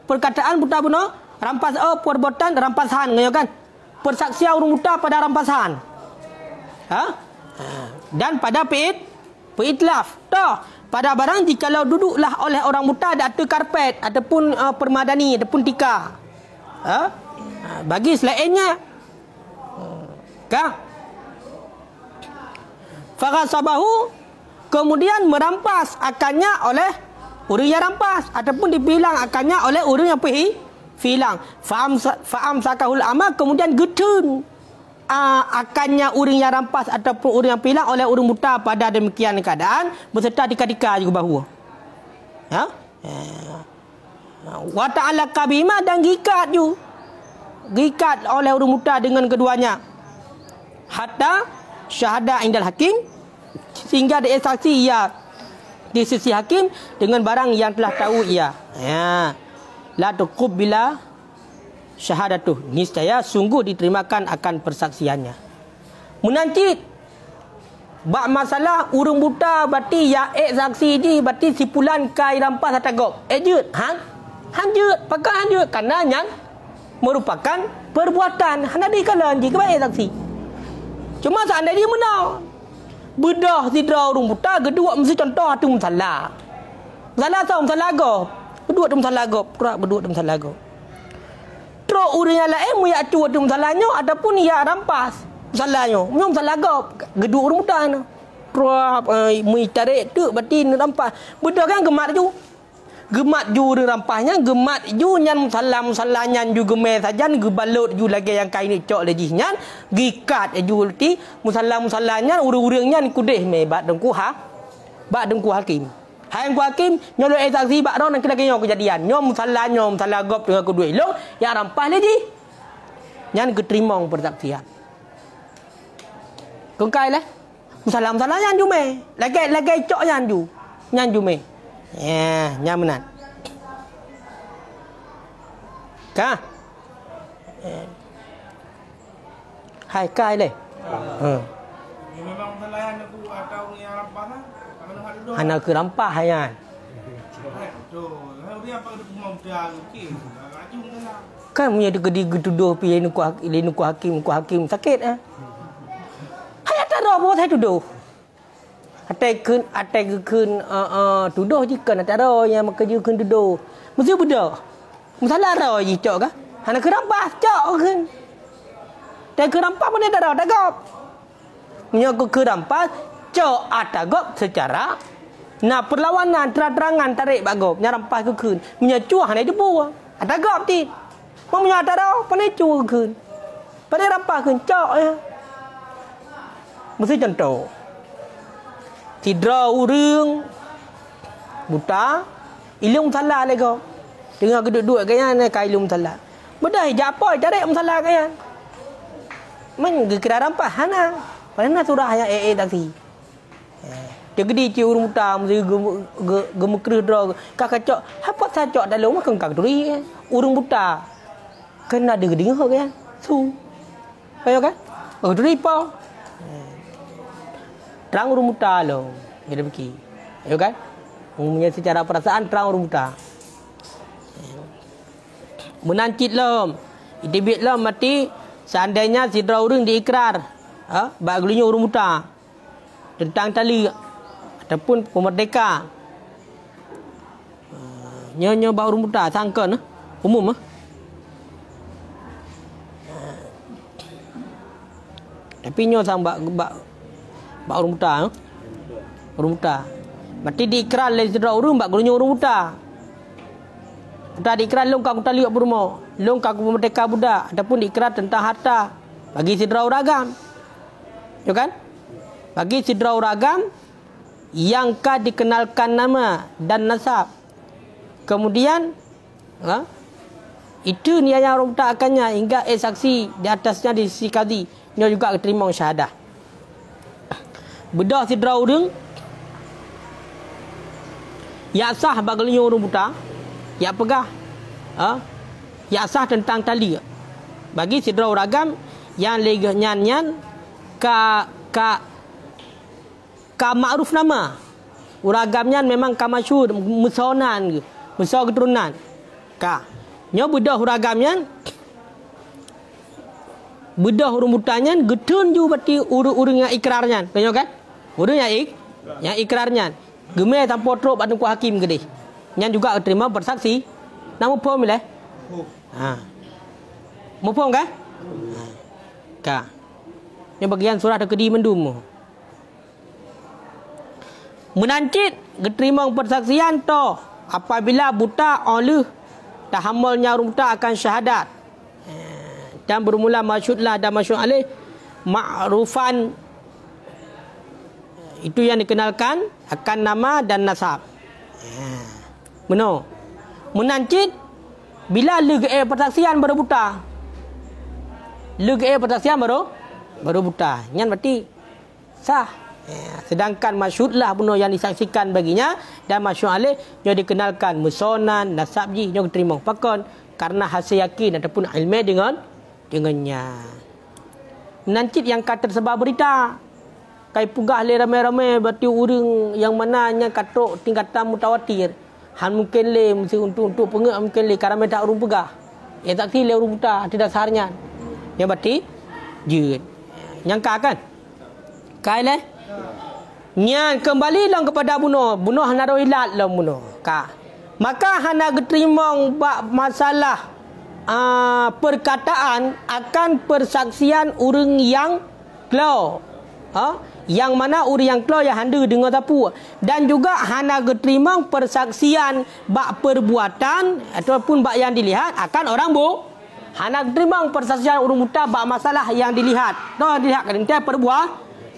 perkataan buta bunuh rampas perbuatan rampasan ngayo kan persaksian urang buta pada rampasan dan pada piitlaf pada barang jikalau duduklah oleh orang buta di atas karpet ataupun permadani ataupun tika bagi selainnya faqasabahu kemudian merampas akannya oleh orang yang rampas ataupun dipilang akannya oleh orang yang pilang fa'am sakahul ama kemudian getun akannya orang yang rampas ataupun orang yang pilang oleh orang buta pada demikian keadaan beserta tika-tika juga bahawa wa ta'ala kabima dan gikat oleh orang buta dengan keduanya hatta syahada indal hakim sehingga dia saksi ia di sisi hakim dengan barang yang telah tahu ia la tuqbila syahadatuh niscaya sungguh diterimakan akan persaksiannya menanti bab masalah urang buta berarti ya saksi ji berarti sipulan kai rampas atagop jut hanjut pakai hanjut karena yang merupakan perbuatan hana dikalan ji kebaik saksi cuma seandainya menang bedah sidra urang buta kedua mesti contoh tu masalah tahu masalah go berdua tu masalah go berdua tu masalah go terus urang yang lain mu ya cu tu masalahnya ataupun ia rampas masalahnya mu masalah go kedua urang buta tu terus mu tarik tu berarti rampas bedah kan gemat ju rampasnya gemat ju nyan musallam nyan ju gemeh saja gebalut ju lagi yang kain ni cok lagi nyan gikat ju ti musallam nyan urang-urang nyan kudeh me bak dengku hakim hai ku hakim nyolo saksi bak ron lagi nyo kejadian nyo musallah gop dengan kedua elok yang rampas lagi nyan keterima persaksian kengkai lah musallam nyan ju me lagi cok nyan ju me nyamanan ka hai kai le memang nelayan aku atau yang rampas anak ke rampas hayan kan punya gede tuduh pi nu ku hakim sakit hai tak ada apa saya tuduh atai kun tuduh jika nak ada yang kerja kun tuduh mesti beda masalah ro ji cok ka hana kerampas cok kun dan kerampas mana tak ada tagap punya kerampas cok atagap secara perlawanan terang-terangan tarik bagop nya rampas ke kun punya cuah ni debu atagap ti punya tak ada pandai cu kun pandai rampas kun cok mesti contoh Sidra urang buta ilung salah lego. Dengar geduk-duk kan kai ilung salah. Bedai japo tarik salah kan. Men gekira rampah hana. Mana surah ayat tadi. Dia gede ci urang buta mesti gemekreh dra kakacok. Apa sacok dalam makan kakduri. Urang buta. Kena ada geding kan. Su. Ayo kan? Oh duri pa. Terang urang buta lo. Dia pergi. Ayo kan? Umumnya secara perasaan terang urang buta. Menancit lom. Idibit lom mati seandainya sidra urang diikrar. Bak gelunya urang buta. Tentang tali ataupun pemerdeka. Nyonya bak urang buta sangka umum Tapi nyo sang bak urang buta. Urang buta. Mati diikrar oleh sidra urang bak gelunya urang buta. Buta diikrar long kaku tali kat rumah. Long kaku pemerdeka budak ataupun diikrar tentang harta bagi sidra uragam. Ya kan? Bagi sidra uragam yang dikenalkan nama dan nasab. Kemudian itu niatnya orang buta akannya hingga saksi di atasnya di sisi kadi. Dia juga terima syahadah. Bedah sidra urang ya sah bagi orang buta. Ya pegah. Ya sah tentang tali. Bagi sidra uragam yang lega nyan ka ma'ruf nama. Uragamnya memang ka masyhur musonan ke. Muso keturunan. Ka. Nyo bedah uragamnya bedah urang butanya getun ju berarti urang yang ikrarnya. Kenyo kan? Urang yang ikrarnya. Gemeh tanpa truk batang ku hakim gede. Yang juga terima bersaksi. Nama pom le? Mau pom kan? Ka. Yang bagian surah kedi mendum. Menancit keterima persaksian to apabila buta oleh tahammulnya orang buta akan syahadat. Dan bermula masyhudlah dan masyhud alaih ma'rufan. Itu yang dikenalkan akan nama dan nasab. Benar. Menancit bila lega persaksian baru buta. Lega persaksian baru buta. Yang berarti sah. Sedangkan masyhudlah benar yang disaksikan baginya dan masyhud alaih yang dikenalkan musonan nasab ji yang diterima pakon karena hasil yakin ataupun ilmu dengannya. Menancit yang kata tersebar berita. Kai pugah le ramai-ramai berarti urang yang mananya katok tingkatan mutawatir. Han mungkin le mesti untuk pengak mungkin le karena tak urung pegah. Ya tak le urung buta tidak dasarnya. Yang berarti jeut. Nyangka kan? Kai le? Nyan kembali lang kepada bunuh hanaro ilat lang bunuh. Ka. Maka hana geterimong bak masalah perkataan akan persaksian urang yang klau. Yang mana urang yang klau yang handa dengar tapu dan juga hana geterima persaksian bak perbuatan ataupun bak yang dilihat akan orang hana geterima persaksian urang buta bak masalah yang dilihat. Dilihat kan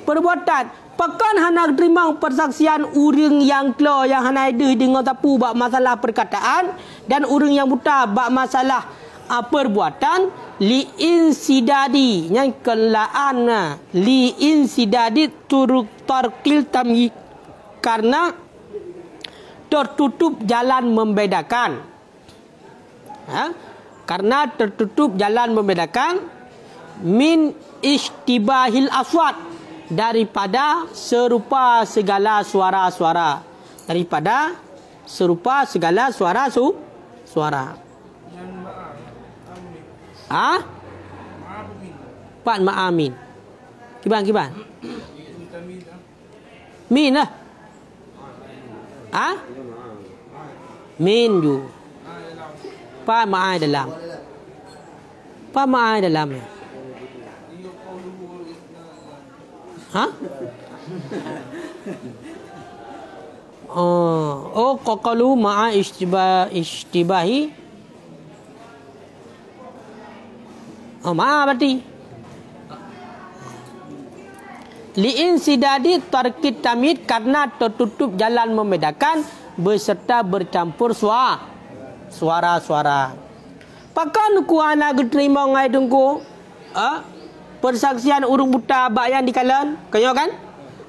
perbuatan. Pekan hana terima persaksian urang yang klo yang hana ada dengar tapu bab masalah perkataan dan urang yang buta bab masalah perbuatan li insidadi yang kelaan li insidadi turuk tarqil tamyi karena tertutup jalan membedakan. Karena tertutup jalan membedakan min istibahil aswat daripada serupa segala suara-suara. Daripada serupa segala suara. Pak ma'amin. Kiban. Min lah. Min ju. Pak ma'ai dalam. Pak ma'ai dalam ya. Qaqalu ma'a istibahi. Ma'a berarti li'insidadi tarkit tamid, karena tertutup jalan membedakan beserta bercampur suara-suara. Pakan ku ana terima ngai tungku persaksian urung buta bak yang dikalan kayo kan?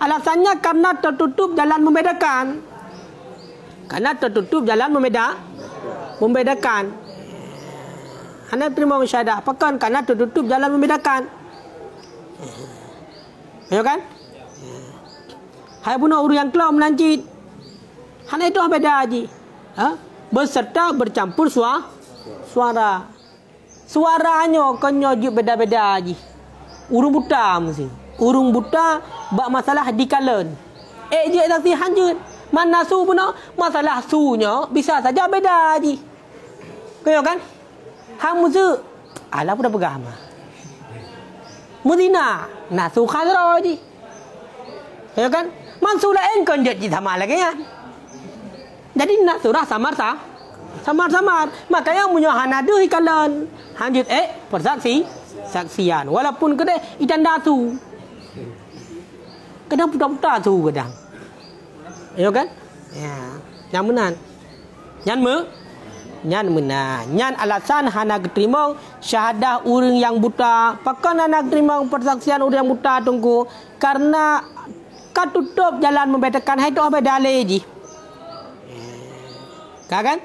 Alasannya karena tertutup jalan membedakan. Karena tertutup jalan membedakan. Anda terima syahadah. Pakan karena tertutup jalan membedakan. Ya kan? Hai punya urus yang kelam melanjut. Hanya itu beda aja. Beserta bercampur suara. Suaranya konyo beda-beda aja. Urung buta mesti. Urung buta bak masalah dikalan. Je saksi hanjut. Mana su punya masalah sunya bisa saja beda aja. Kau kan? Hang muzu ala pun dah pegang mah. Mudina nasu khadra je. Ya kan? Mansu lain kan jadi sama lagi kan. Jadi nasurah samar. Maka yang punya hanadu hikalan. Hanjut persaksian. Walaupun kedai ikan datu. Kadang putar-putar tu kadang. Ya kan? Ya. Yang menan. Nyan menang. Nyan alasan hana keterima syahadah orang yang buta. Pakan hana keterima persaksian orang yang buta tunggu. Karena katutup jalan membedakan. Hai tu apa dalil je. Kan?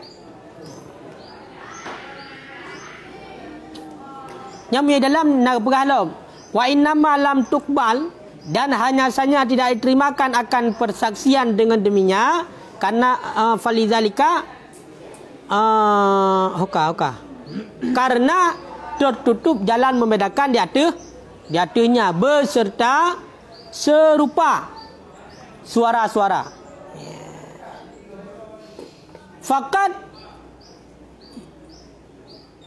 Yang punya dalam nak berhalam. Wa innama lam tuqbal, dan hanya saja tidak diterimakan akan persaksian dengan deminya karena falizalika karena tertutup jalan membedakan di atasnya beserta serupa suara-suara. Fakat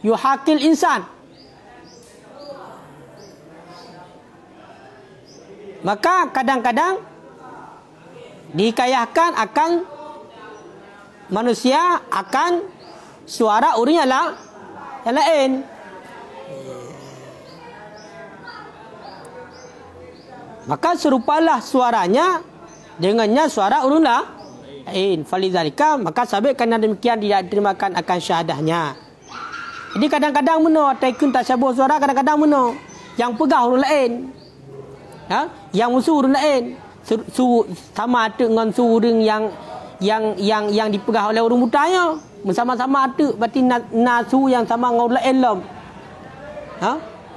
yuhakil insan, maka kadang-kadang dikayahkan akan manusia akan suara orang yang lain. Maka serupalah suaranya dengannya suara orang lain. Falizalika, maka sabit kerana demikian tidak diterimakan akan syahadahnya. Jadi kadang-kadang meno taikun tasyabuh suara, kadang-kadang meno yang pegang orang lain. Yang musuh orang lain. Sama ada dengan suring yang dipegang oleh orang butanya. Bersama-sama ada. Berarti nasu yang sama dengan orang lain lom.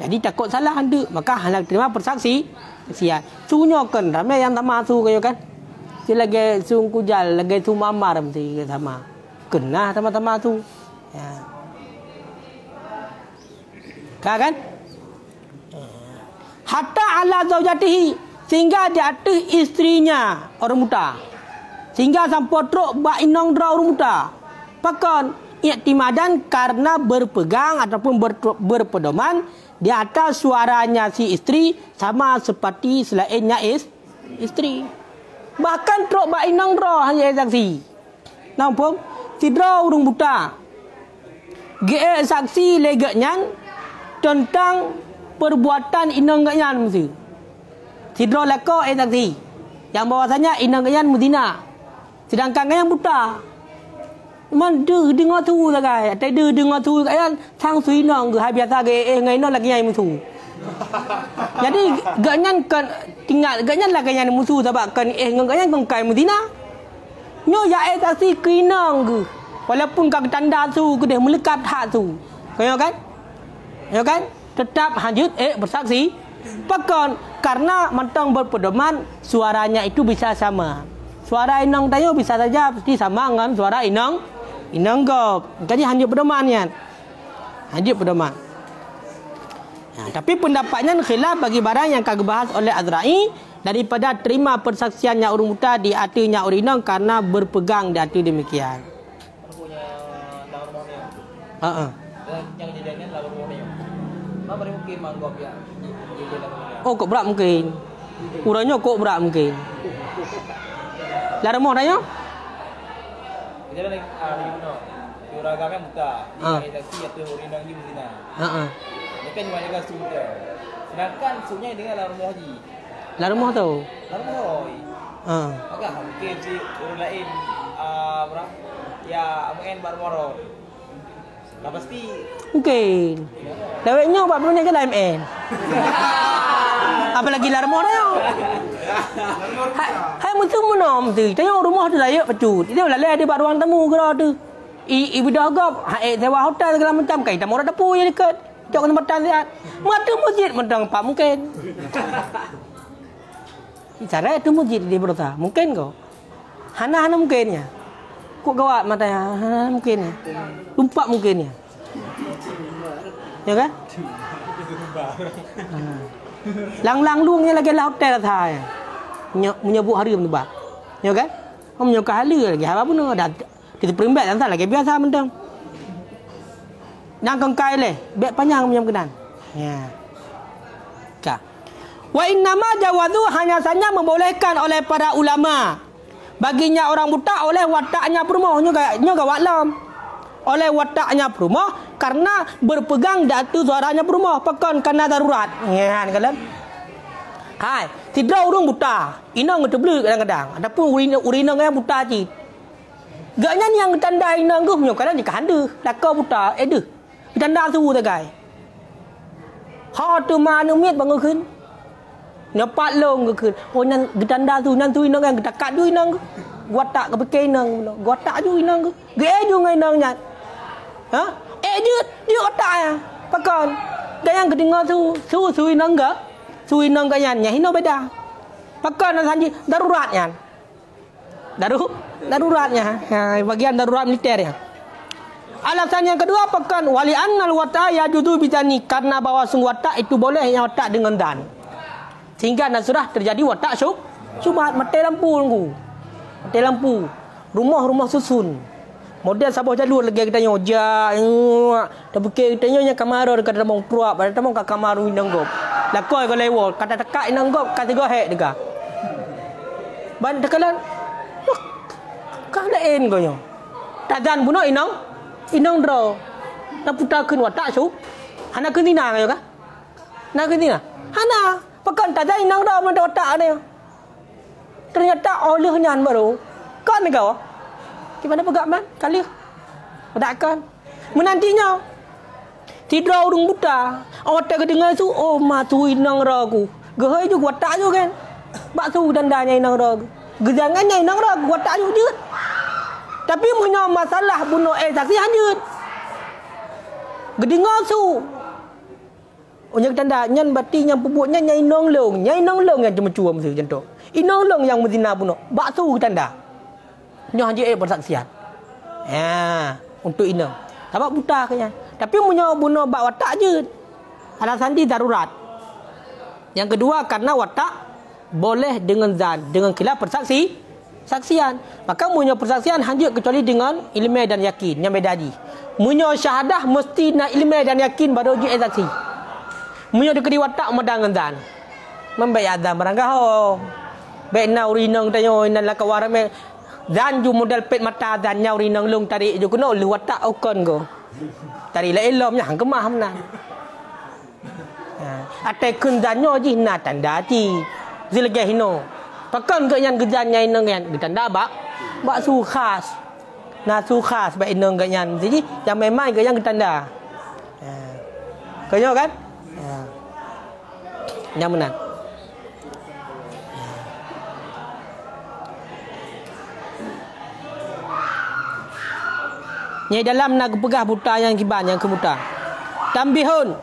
Jadi takut salah ada. Maka hendak terima persaksian. Sunya kan ramai yang sama su kayo kan. Si lagi sung kujal, lagi su mamar mesti sama. Kena sama-sama su. Ya. Kan? Hatta ala zaujatihi, sehingga di atas istrinya orang buta. Sehingga sampai truk bak inong dra orang buta. Pakan i'timadan karena berpegang ataupun berpedoman di atas suaranya si istri sama seperti selainnya istri. Bahkan truk bak inong dra hanya saksi. Nampak? Si dra orang buta. Ge saksi legaknya tentang perbuatan inang ganyan mesti. Sidro lako saksi. Yang bahwasanya inang ganyan mudina. Sedangkan yang buta. Man dengar tu sagai. Tapi dengar tu kan sang sui nang ke hai biasa ke ngai no lagi yang musuh. Jadi ganyan kan tinggal ganyan lah ganyan musuh sebab kan ganyan kan kai mudina. Nyo ya saksi kinang ke. Walaupun kau tanda tu ke dia melekat hak tu. Kau kan? Ya kan? Tetap lanjut bersaksi. Pakan karena mentang berpedoman suaranya itu bisa sama. Suara inang tayo bisa saja pasti sama dengan suara inang gop. Jadi lanjut pedoman ya. Lanjut pedoman. Tapi pendapatnya khilaf bagi barang yang kagak bahas oleh Azra'i daripada terima persaksiannya orang buta di hatinya orang inang karena berpegang di hati demikian. Punya lawan yang kejadiannya lawan apa mungkin manggap ya? Oh, kok berat mungkin. Uranya kok berat mungkin. Lara mau tanya? Kita lagi mana? Uragamnya buta. Dia saksi atau orang di Medina. Mereka cuma jaga sunnah. Sedangkan sunnah dengan lawan haji. Lah rumah tu. Lalu mau. Agak mungkin si orang lain berapa? Ya, mungkin baru moro. Lah pasti Mungkin. Daweknya 40 ni je lah MN. Apalagi lah rumah dia. Hai mesti menom tu. Tengok rumah tu layak pecut. Dia lah ada buat ruang tamu ke tu. Ibu dah agak sewa hotel segala macam kai tamu orang dapur je dekat. Jauh tempatan sihat. Mata masjid mentang pak mungkin. Cara itu masjid di Berota. Mungkin kau. Hana mungkinnya. Kok gawat matanya? Hana mungkinnya. Lumpak mungkinnya. Ya kan? Lang luangnya lagi lah hotel thai. Menyebut hari menebak. Ya kan? Kau menyokah hala lagi. Apa pun ada. Kita perimbak dan lagi biasa mentang. Nang kengkai leh. Bek panjang punya kenan. Ya. Kak. Wa innama jawazu hanya saja membolehkan oleh para ulama baginya orang buta oleh wataknya perumah nyoga waklam oleh wataknya perumah karena berpegang datu suaranya perumah pekan karena darurat ya kan hai tidak orang buta inang ngeteblu kadang-kadang ataupun urina yang buta cik gaknya yang tanda inang tu nyoga ni kahanda laka buta deh tanda tu tagai ha tu mana miet bangun khun Nyapat long ke oh nan getanda tu nan tu inang kan getakat tu inang gua tak ke pakai inang gua tak ju inang ke ge ju ngai inang nyat ha dia otak ya pakon dan yang kedengar tu su inang ke su inang ke yan nya hino beda pakon nan sanji darurat yan daruratnya bagian darurat militer ya. Alasan yang kedua pakon wali annal wata ya judu bitani karena bahwa sungguh watak itu boleh yang watak dengan dan sehingga nasrah terjadi watak syubhat mati lampu rumah susun model sabah jalur lagi kita nyoja dah fikir kita nyonya kamar dekat dalam truak pada tamu kat kamar inang gop lakoi ko lewo kata tekak inang gop kata go hek dega ban dekalan ka lain ko nyo tadan buno inang dro na putakeun watak syub hana keuntina kayo ka na keuntina hana pakan tak jadi nang dah menda otak ni. Ternyata olehnya baru. Kan kau? Gimana pegak man? Kali. Takkan. Menantinya. Tidak orang buta. Otak kedengar tu, oh matu inang ragu. Gehai juga otak juga kan. Bakso dandanya inang ragu. Gejangannya inang ragu otak juga jut. Tapi punya masalah bunuh saksi hanyut. Gedengar tu. Yang tanda nyan bati yang pupuknya nyai nong long yang cuma cuam tu contoh. Inong long yang mezina bunuh. Bakso tanda. Nyo haji bersaksian. Ya, untuk inong. Sebab buta kanya. Tapi punya bunuh bak watak je. Alasan di darurat. Yang kedua karena watak boleh dengan zan, dengan khilaf saksian. Maka punya persaksian hanya kecuali dengan ilmu dan yakin yang beda di. Punya syahadah mesti nak ilmu dan yakin baru ji saksi. Munyo dekedi watak madangan dan membayar dan barangkah baik na urinang tanyo nan la kawara me dan ju model pet mata dan nya urinang lung tarik ju kuno lu watak okon go tarik la elom nya hang kemah mnan ate kun danyo ji na tanda ti zilge hino pakon ke yan gejan nya inang yan tanda bak su khas na su khas ba inang ke yan jadi yang memang ke yang tanda kanyo kan yang benar. Nyai dalam nak pegah buta yang kiban yang kemuta. Tambihun.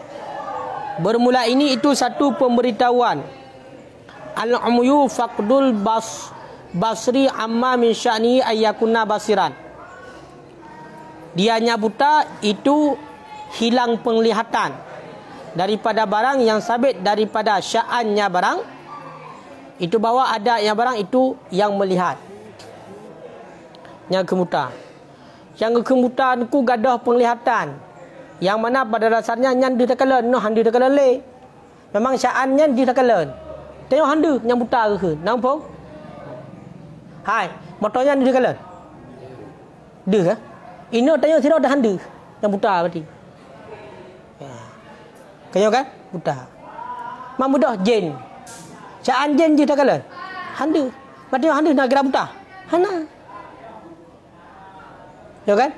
Bermula ini itu satu pemberitahuan. Al-umyu faqdul basri amma min sya'ni ayyakuna basiran. Dianya buta itu hilang penglihatan daripada barang yang sabit daripada sya'annya barang itu bahwa ada yang barang itu yang melihat yang kemuta ku gadah penglihatan yang mana pada dasarnya nyan di takalan no handu takalan le memang sya'annya di takalan tengok handu yang buta ke nampak hai motornya di takalan deh ini tengok sira dah handu yang buta berarti kaya kan? Buta. Mak mudah jin. Cak anjen je tak kala. Handa. Macam handa nak gerak buta. Hana. Ya kan?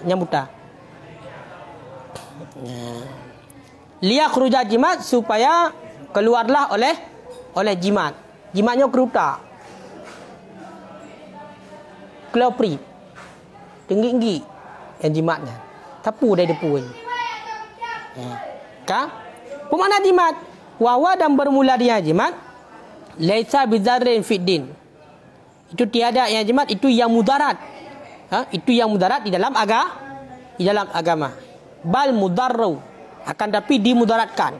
Yang buta. Liyakhruja jimat supaya keluarlah oleh jimat. Jimatnya keruta. Kelopri. Tinggi-tinggi yang jimatnya. Tapu dari depan. Ka? Pemana jimat? Wawa dan bermula dia jimat. Laisa bidzarrin fid din. Itu tiada yang jimat, itu yang mudarat. Itu yang mudarat di dalam agama. Bal mudarru, akan tapi dimudaratkan.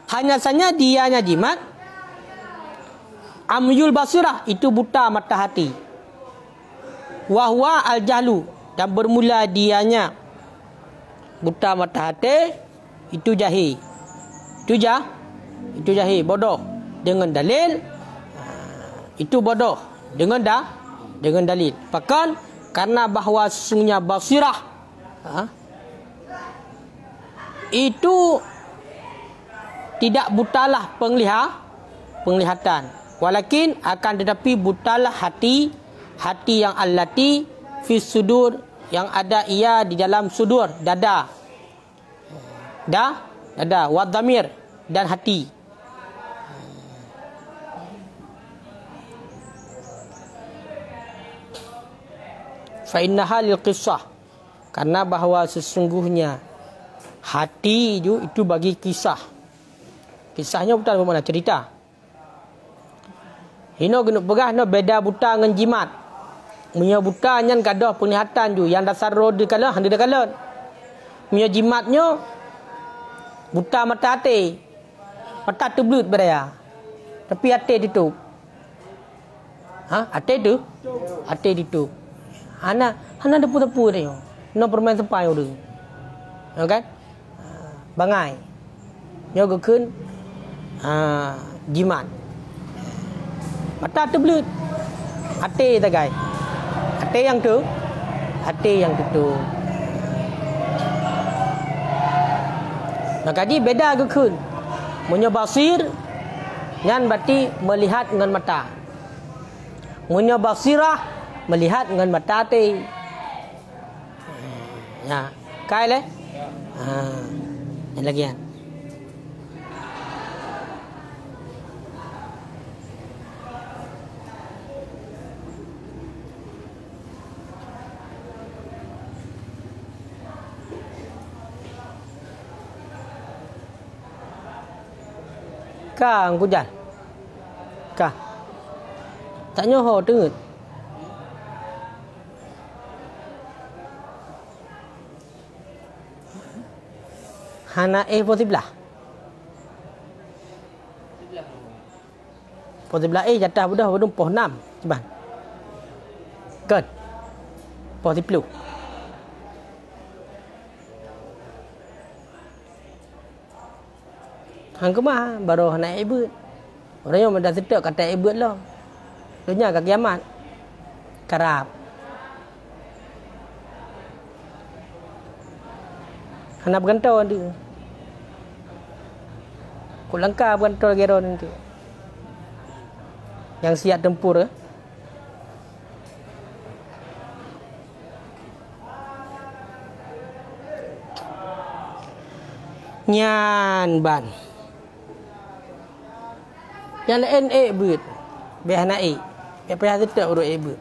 Hanya saja dianya jimat. Amyul basirah, itu buta mata hati. Wahwa al-jahlu, dan bermula dianya buta mata hati, itu jahil. Itu jahil, bodoh dengan dalil. Itu bodoh dengan dalil. Bahkan karena bahawa sesungguhnya basirah itu tidak butalah penglihatan, walakin akan tetapi butalah hati yang allati fi sudur, yang ada ia di dalam sudur, dada wa dhamir, dan hati. Fa innaha lil qissah, karena bahawa sesungguhnya hati itu bagi kisah. Kisahnya bukan bermakna cerita. Hino genuk pegah no beda buta dengan jimat. Punya buta nyan kadah penglihatan ju yang dasar roda kala hande kala. Punya jimatnya buta mata hati. Mata terbelut beraya. Tapi hati ditutup. Hati ditutup. Hana depu-depu dia. No permain sepai udah. Kan? Bangai. Nyo keun jimat. Mata terbelut. Hati tagai. Hati yang tutup. Maka di beda keun. Munyo basir nyan berarti melihat dengan mata. Munyo basirah melihat dengan mata hati. Ya, kai le? Yang lagi kan. Kang kujan. Kah. Tak nyoho dengut. Hana posiblah. Posiblah jatah budah wadung poh 6. Ceban. Kan. Posiblu. Hang kemah baru nak ibut. Orangnya mendah sedek kata ibut lah. Dunia ke kiamat. Karab. Hana bergantau dia. Kulangka bergantau gero nanti. Yang siap tempur. Nyan ban. Yang lain buat. Biar naik. Biar payah tetap urut buat.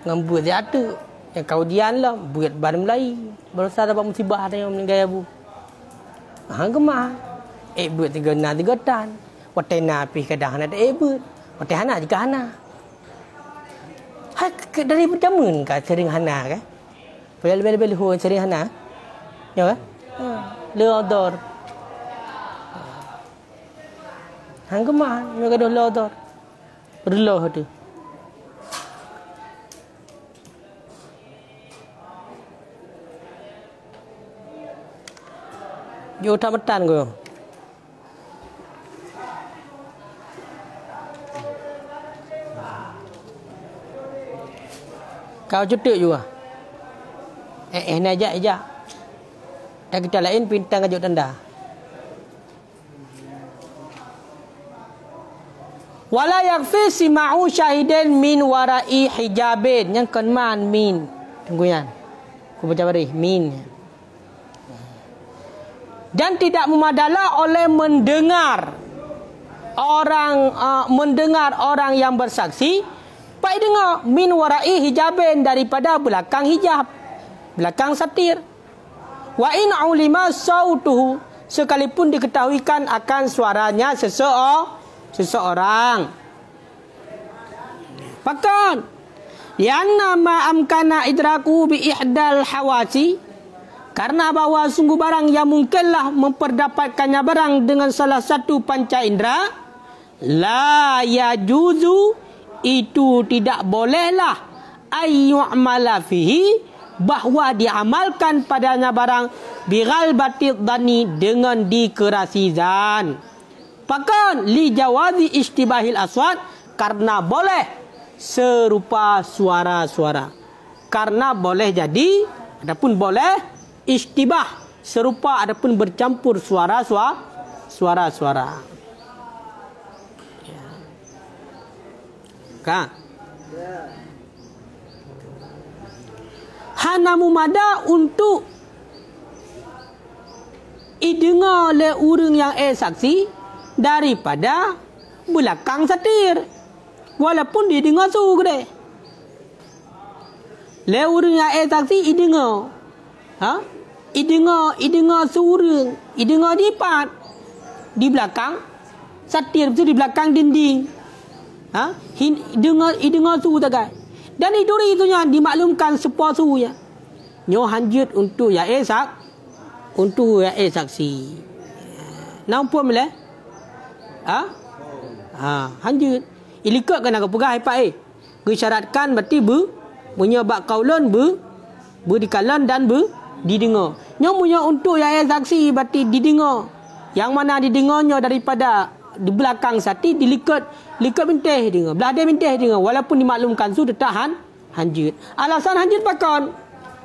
Ngembut dia ada. Yang kau dian lah. Buat badan Melayu. Baru saya dapat musibah yang meninggal ibu. Hang kemah. Buat 3 tan. Watena pi kadang ada buat. Watena juga hana. Dari berjamun kan sering hana kan. Beli-beli huan sering hana. Ya kan? Leodor. Hang kemah, mereka dah leodor. Berloh tu. Yo tak betan ko. Kau cutuk juga. Nak ajak. Dan kita lain pintang ajuk tanda. Wala yakfi sima'u syahidin min wara'i hijabin. Yang keman min. Tunggu yan. Aku baca beri min. Dan tidak memadalah oleh mendengar orang yang bersaksi. Pak dengar min wara'i hijabin, daripada belakang hijab, belakang satir. Wa in ulima sautuhu, sekalipun diketahuikan akan suaranya seseorang. Pakan lianna ma amkana idraku bi ihdal hawasi, karena bahwa sungguh barang yang mungkinlah memperdapatkannya barang dengan salah satu panca indera, la yajuzu, itu tidak bolehlah ayyu'mala fihi, bahwa diamalkan padanya barang bighal batid dhani, dengan dikerasi zan. Bahkan li jawazi istibahil aswat, karena boleh serupa suara-suara. Karena boleh jadi, adapun boleh istibah, serupa, adapun bercampur suara-suara. Kan? Hana mumada untuk idengar oleh orang yang saksi daripada belakang satir, walaupun dia dengar suruh gede. Le orang yang saksi idengar, idengar seorang, idengar di belakang satir, betul, di belakang dinding. Dengar suruh tagai. Dan itu yang dimaklumkan sepuar suruhnya. Nyo hanjut untuk ya saksi. Nampak boleh? Hanjut. Ilikut kena kepegah ipak Gesyaratkan berarti menyebab kaulan dikalan dan didengar. Nyo punya untuk ya saksi berarti didengar. Yang mana didengarnya daripada di belakang sati, dilikat bintih dengar, belah dia bintih dengar, walaupun dimaklumkan su tetap hanjut. Alasan hanjut pakon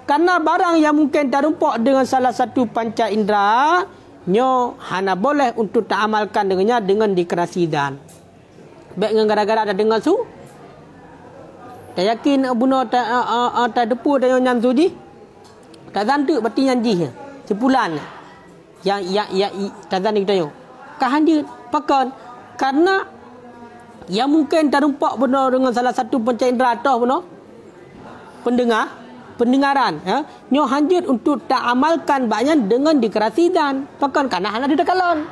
karena barang yang mungkin terumpak dengan salah satu panca indera, nyo hana boleh untuk tak amalkan dengannya dengan dikerasi dan. Baik dengan gara-gara ada dengar su, tak yakin bunuh tak depu tak nyam su di, tak zantuk berarti nyanji sepulan yang tak zantuk kita yo. Kahanjut pakan karena yang mungkin terumpak benar dengan salah satu panca indera atau benar pendengaran nyo hanjut untuk tak amalkan banyak dengan dikerasi dan pakan karena hana tidak kalon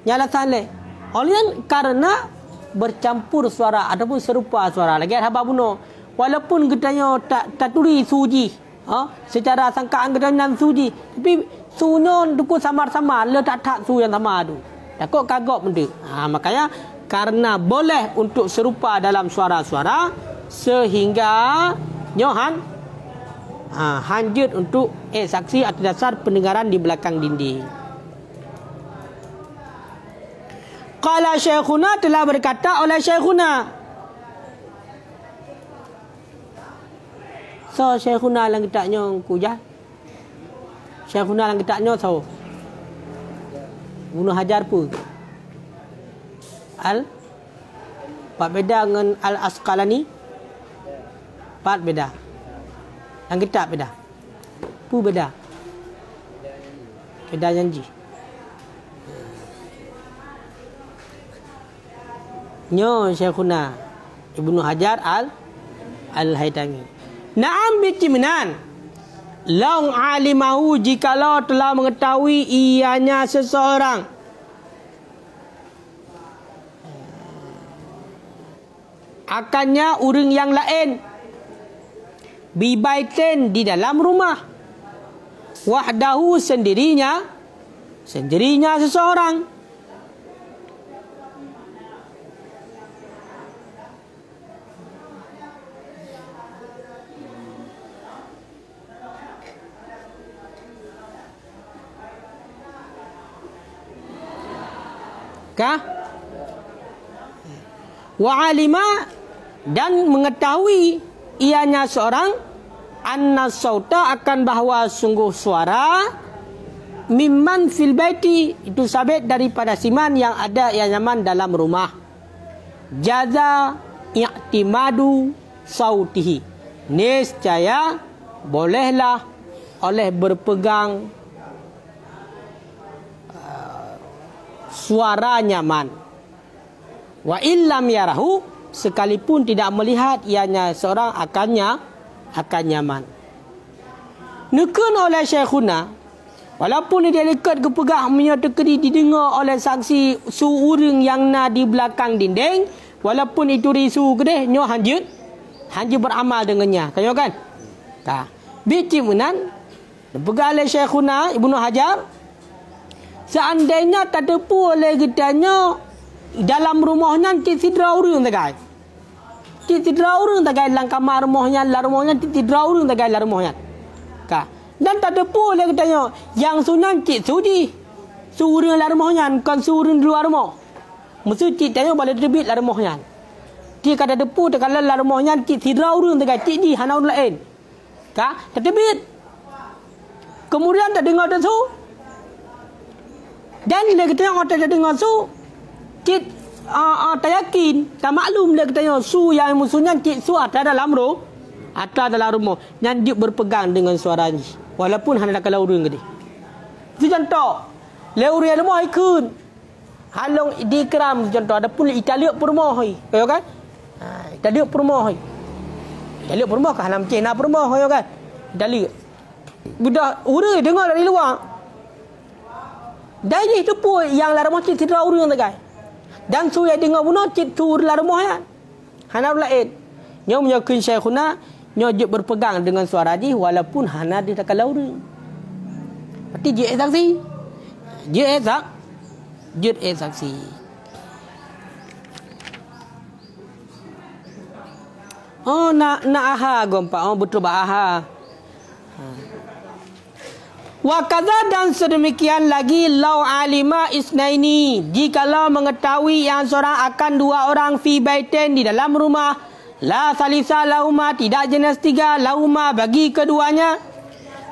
nyala sale oleh karena bercampur suara ataupun serupa suara lagi haba buno, walaupun katanya tak turi suji secara sangkaan katanya suji, tapi sunyo dukun samar-samar le tak su yang sama tu. Takut kagok benda. Makanya karena boleh untuk serupa dalam suara-suara sehingga nyohan hanjut untuk saksi atas dasar pendengaran di belakang dinding. Qala syekhuna, telah berkata oleh syekhuna. So syekhuna lang kita nyong kujah. Syekhuna lang kita nyong so. Ibnu Hajar pun Pak beda dengan Al-Asqalani. Pak beda. Yang kita beda. Pu beda. Beda janji. Nyo Syekhuna Ibnu Hajar Al-Haytami. Na'am bitiminan. Long alimahu, jikalau telah mengetahui ianya seseorang akannya orang yang lain bibaitin, di dalam rumah, wahdahu, sendirinya seseorang, wa alima, dan mengetahui ianya seorang anna sauta, akan bahawa sungguh suara mimman fil baiti, itu sabit daripada siman yang ada yang nyaman dalam rumah. jaza i'timadu sautihi. Niscaya bolehlah oleh berpegang suara nyaman. Wa illam yarahu, sekalipun tidak melihat ianya seorang akan nyaman. Nekun oleh Syekhuna, walaupun dia dekat ke pegah menyata kedi didengar oleh saksi suuring yang na di belakang dinding, walaupun itu risu kedeh nyo hanjut beramal dengannya. Kan kan? Ta. Bici menan pegah oleh Syekhuna Ibnu Hajar, seandainya tak tepu oleh kitanya dalam rumahnya tidra urang tagai. Tidra urang tagai dalam kamar rumahnya, tidra urang tagai dalam rumahnya. Ka. Dan tak tepu oleh kitanya yang sunan cik suji. Surang dalam rumahnya kan surang di luar rumah. Mesti cik tanya boleh terbit dalam rumahnya. Dia kata depu tak kalau dalam rumahnya cik tidra urang tagai cik di hanaun lain. Ka, tak terbit. Kemudian tak dengar tu. Dan dia kata orang tak dengar su, cik tak yakin, tak maklum dia kata su yang musuhnya cik su ada dalam rumah. Yang dia berpegang dengan suara ni. Walaupun hanya nak kalau urang gede. Itu contoh. Leuri rumah ikun. Halong dikram contoh ada pun Italia rumah hai. Kayo kan? Italia rumah hai. Italia rumah ke halam Cina rumah kayo kan? Italia. Budak urang dengar dari luar. Dari itu pun yang larang cik tidak urang tak kai. Dan su yang dengar bunuh cik tu larang ya. Hana lain. Nyo menyakun Syekhuna, nyo je berpegang dengan suara di walaupun hana di tak kalau urang. Berarti je saksi. Je saksi. Oh nak aha gompa. Oh betul bah aha. Wa kadza, dan sedemikian lagi lau alima isnaini, jikalau mengetahui yang seorang akan dua orang fi baitin di dalam rumah, la salisa lauma, tidak jenis tiga, lauma bagi keduanya,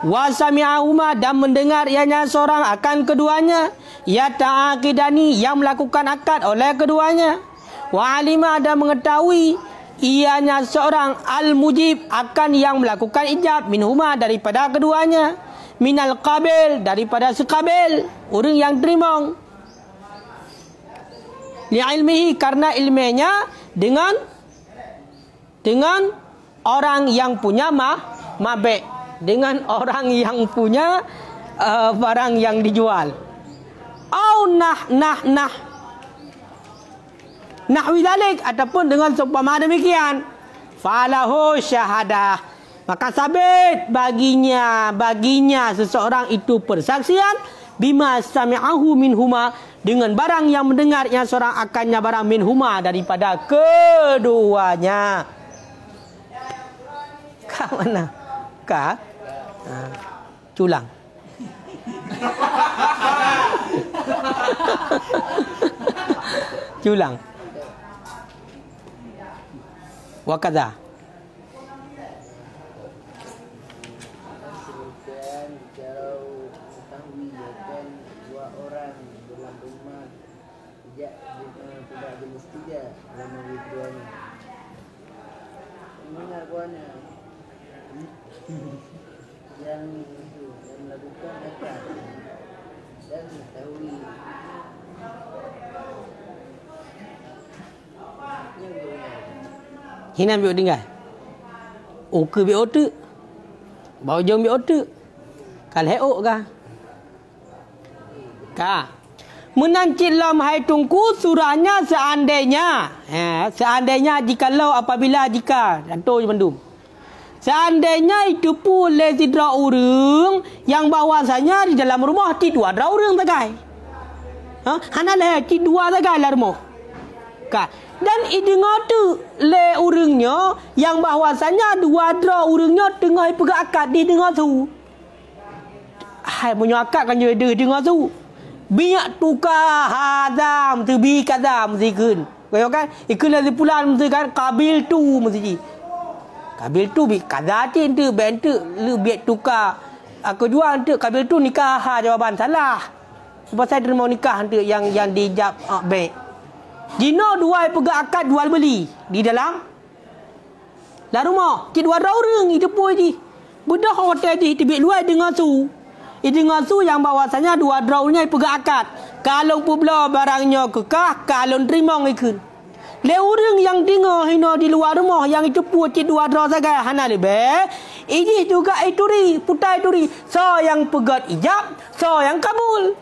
wa sami'ahuma, dan mendengar ianya seorang akan keduanya, ya ta'aqidani, yang melakukan akad oleh keduanya, wa alima, dan mengetahui ianya seorang al-mujib, akan yang melakukan ijab, minhuma, daripada keduanya, minal qabil, daripada sekabil, orang yang terima, li'ilmihi, karena ilminya dengan orang yang punya mabek, dengan orang yang punya barang yang dijual. Au nahwi dalik, ataupun dengan seumpama demikian, falahu syahadah, maka sabit baginya seseorang itu persaksian bima sami'ahu minhuma, dengan barang yang mendengarnya seorang akannya barang minhuma, daripada keduanya. Ka mana? Ka? Culang. Culang. Wa kadza. Yang melakukan akad dan mengetahui hina ambil tinggal uke bi otu bau jom bi otu kal heok ka menancit lam hai tungku surahnya seandainya jika contoh bandum, seandainya itu boleh tidak urang yang bahwasanya di dalam rumah tidak ada urang tagai. Hana le tidak tagai dalam rumah. Ka. Dan idengar tu le urangnya yang bahwasanya dua ada urangnya tengah pegang akad di dengar tu. Hai punya akad kan dia dengar tu. Biak tukar hadam tu bi kadam mesti kun. Kau kan? Ikun lagi pulan mesti kan kabil tu mesti. Kabil tu bi kadatin tu ben tu lu biak tukar. Aku jual tu kabil tu nikah jawaban salah. Sebab saya terima nikah tu yang dijab baik. Dino dua pegak akad jual beli di dalam rumah. Ki dua orang itu pun di. Budak hotel di tibik luar dengan su. Dengan su yang bahawasanya dua drawnya pegak akad. Kalau pula barangnya kekah, kalau terima ngikun. Le orang yang dengar hina di luar rumah yang itu pun cik dua draw saja hana lebe. Ini juga ituri, putai ituri. So yang pegat ijab, so yang kabul.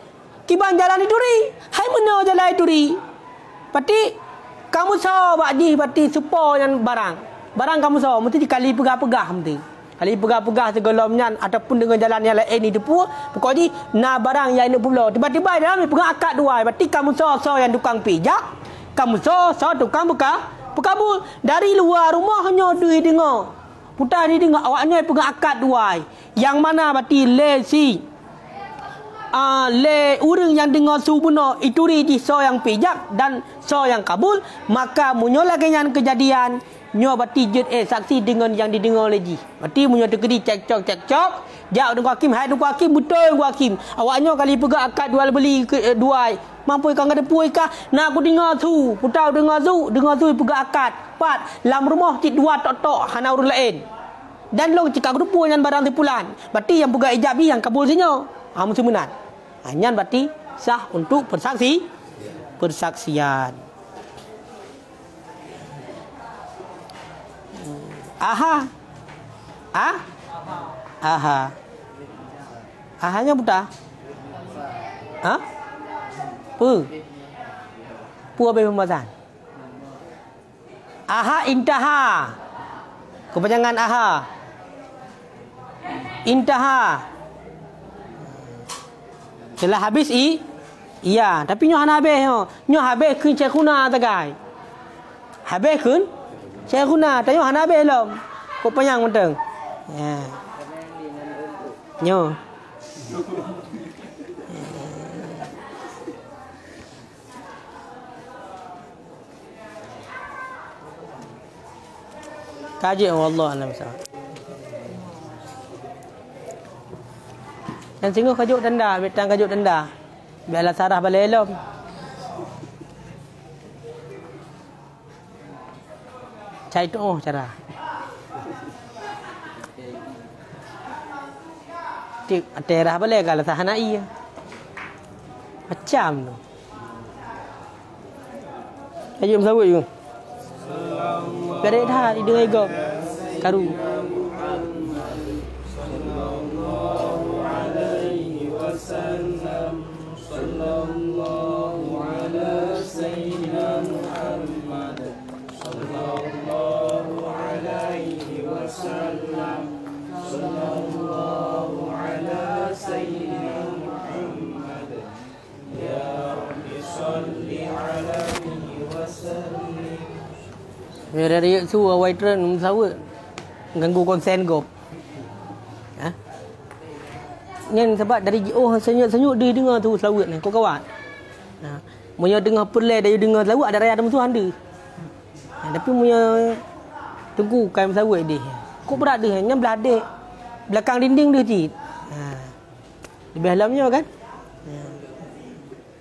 Kiban jalan ituri. Hai mana jalan ituri. Pati kamu so bakdi pati supo yang barang. Barang kamu so mesti dikali pegah-pegah mesti. Kali pegah-pegah segelomnya ataupun dengan jalan yang lain itu pun pokoknya na barang yang ini pula. Tiba-tiba dalam pegah akad dua. Berarti kamu so yang tukang pijak. Kamu so tukang pekabul. Dari luar rumah hanya duit dengar. Putar dia dengar awaknya pegang akad dua. Yang mana berarti le orang yang dengar subuna itu di so yang pijak dan so yang kabul, maka munyolah kenyan kejadian nyo berarti jut saksi dengan yang didengar lagi. Berarti munyo terjadi cekcok. Jak dengan hakim, hai dengan hakim betul dengan hakim. Awaknya kali pegang akad jual beli dua. Mampu kang ada puai kah? Nak aku dengar tu. Putau dengar tu pegang akad. Pat lam rumah cik dua tok hana urus lain. Dan long cik aku puai dengan barang tipulan. Berarti yang pegang ijabi yang kabul sinyo. Mesti menang. Hanya berarti sah untuk persaksian. Aha. Ahanya buta. Pu apa pembahasan? Aha intaha. Kepanjangan aha. Intaha. Telah habis iya, tapi nyo hana habis nyo habis kun cekuna tagai. Habis kun cekuna, tapi hana habis lom. Kok panjang menteng. Ya. Nyo. Kaji Allah alam sah. Dan singguh kajuk tanda, betang kajuk tanda. Biarlah sarah balik elom. Cai tu cara. Tip terah balik kalau sahana iya. Macam tu. Kajuk msawut juga. Berik dah di dengai go. Karu. Sallallahu ala sayyidina Muhammad. Sallallahu alaihi wasallam. Sallallahu ala sayyidina Muhammad. Ya Rabbi salli alaihi wasallam. Dari su awai tren msawut. Ganggu konsen gop. Yang sebab dari senyuk dia dengar tu selawat ni kau kawan. Munya dengar perlai dari dengar selawat ada raya ada musuh anda. Tapi munya tunggu kai selawat dia. Kau berada hanya belade belakang dinding dia cik. Lebih dalamnya kan?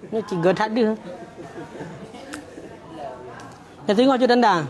Ni tiga tak ada. Yang tengok je tandang.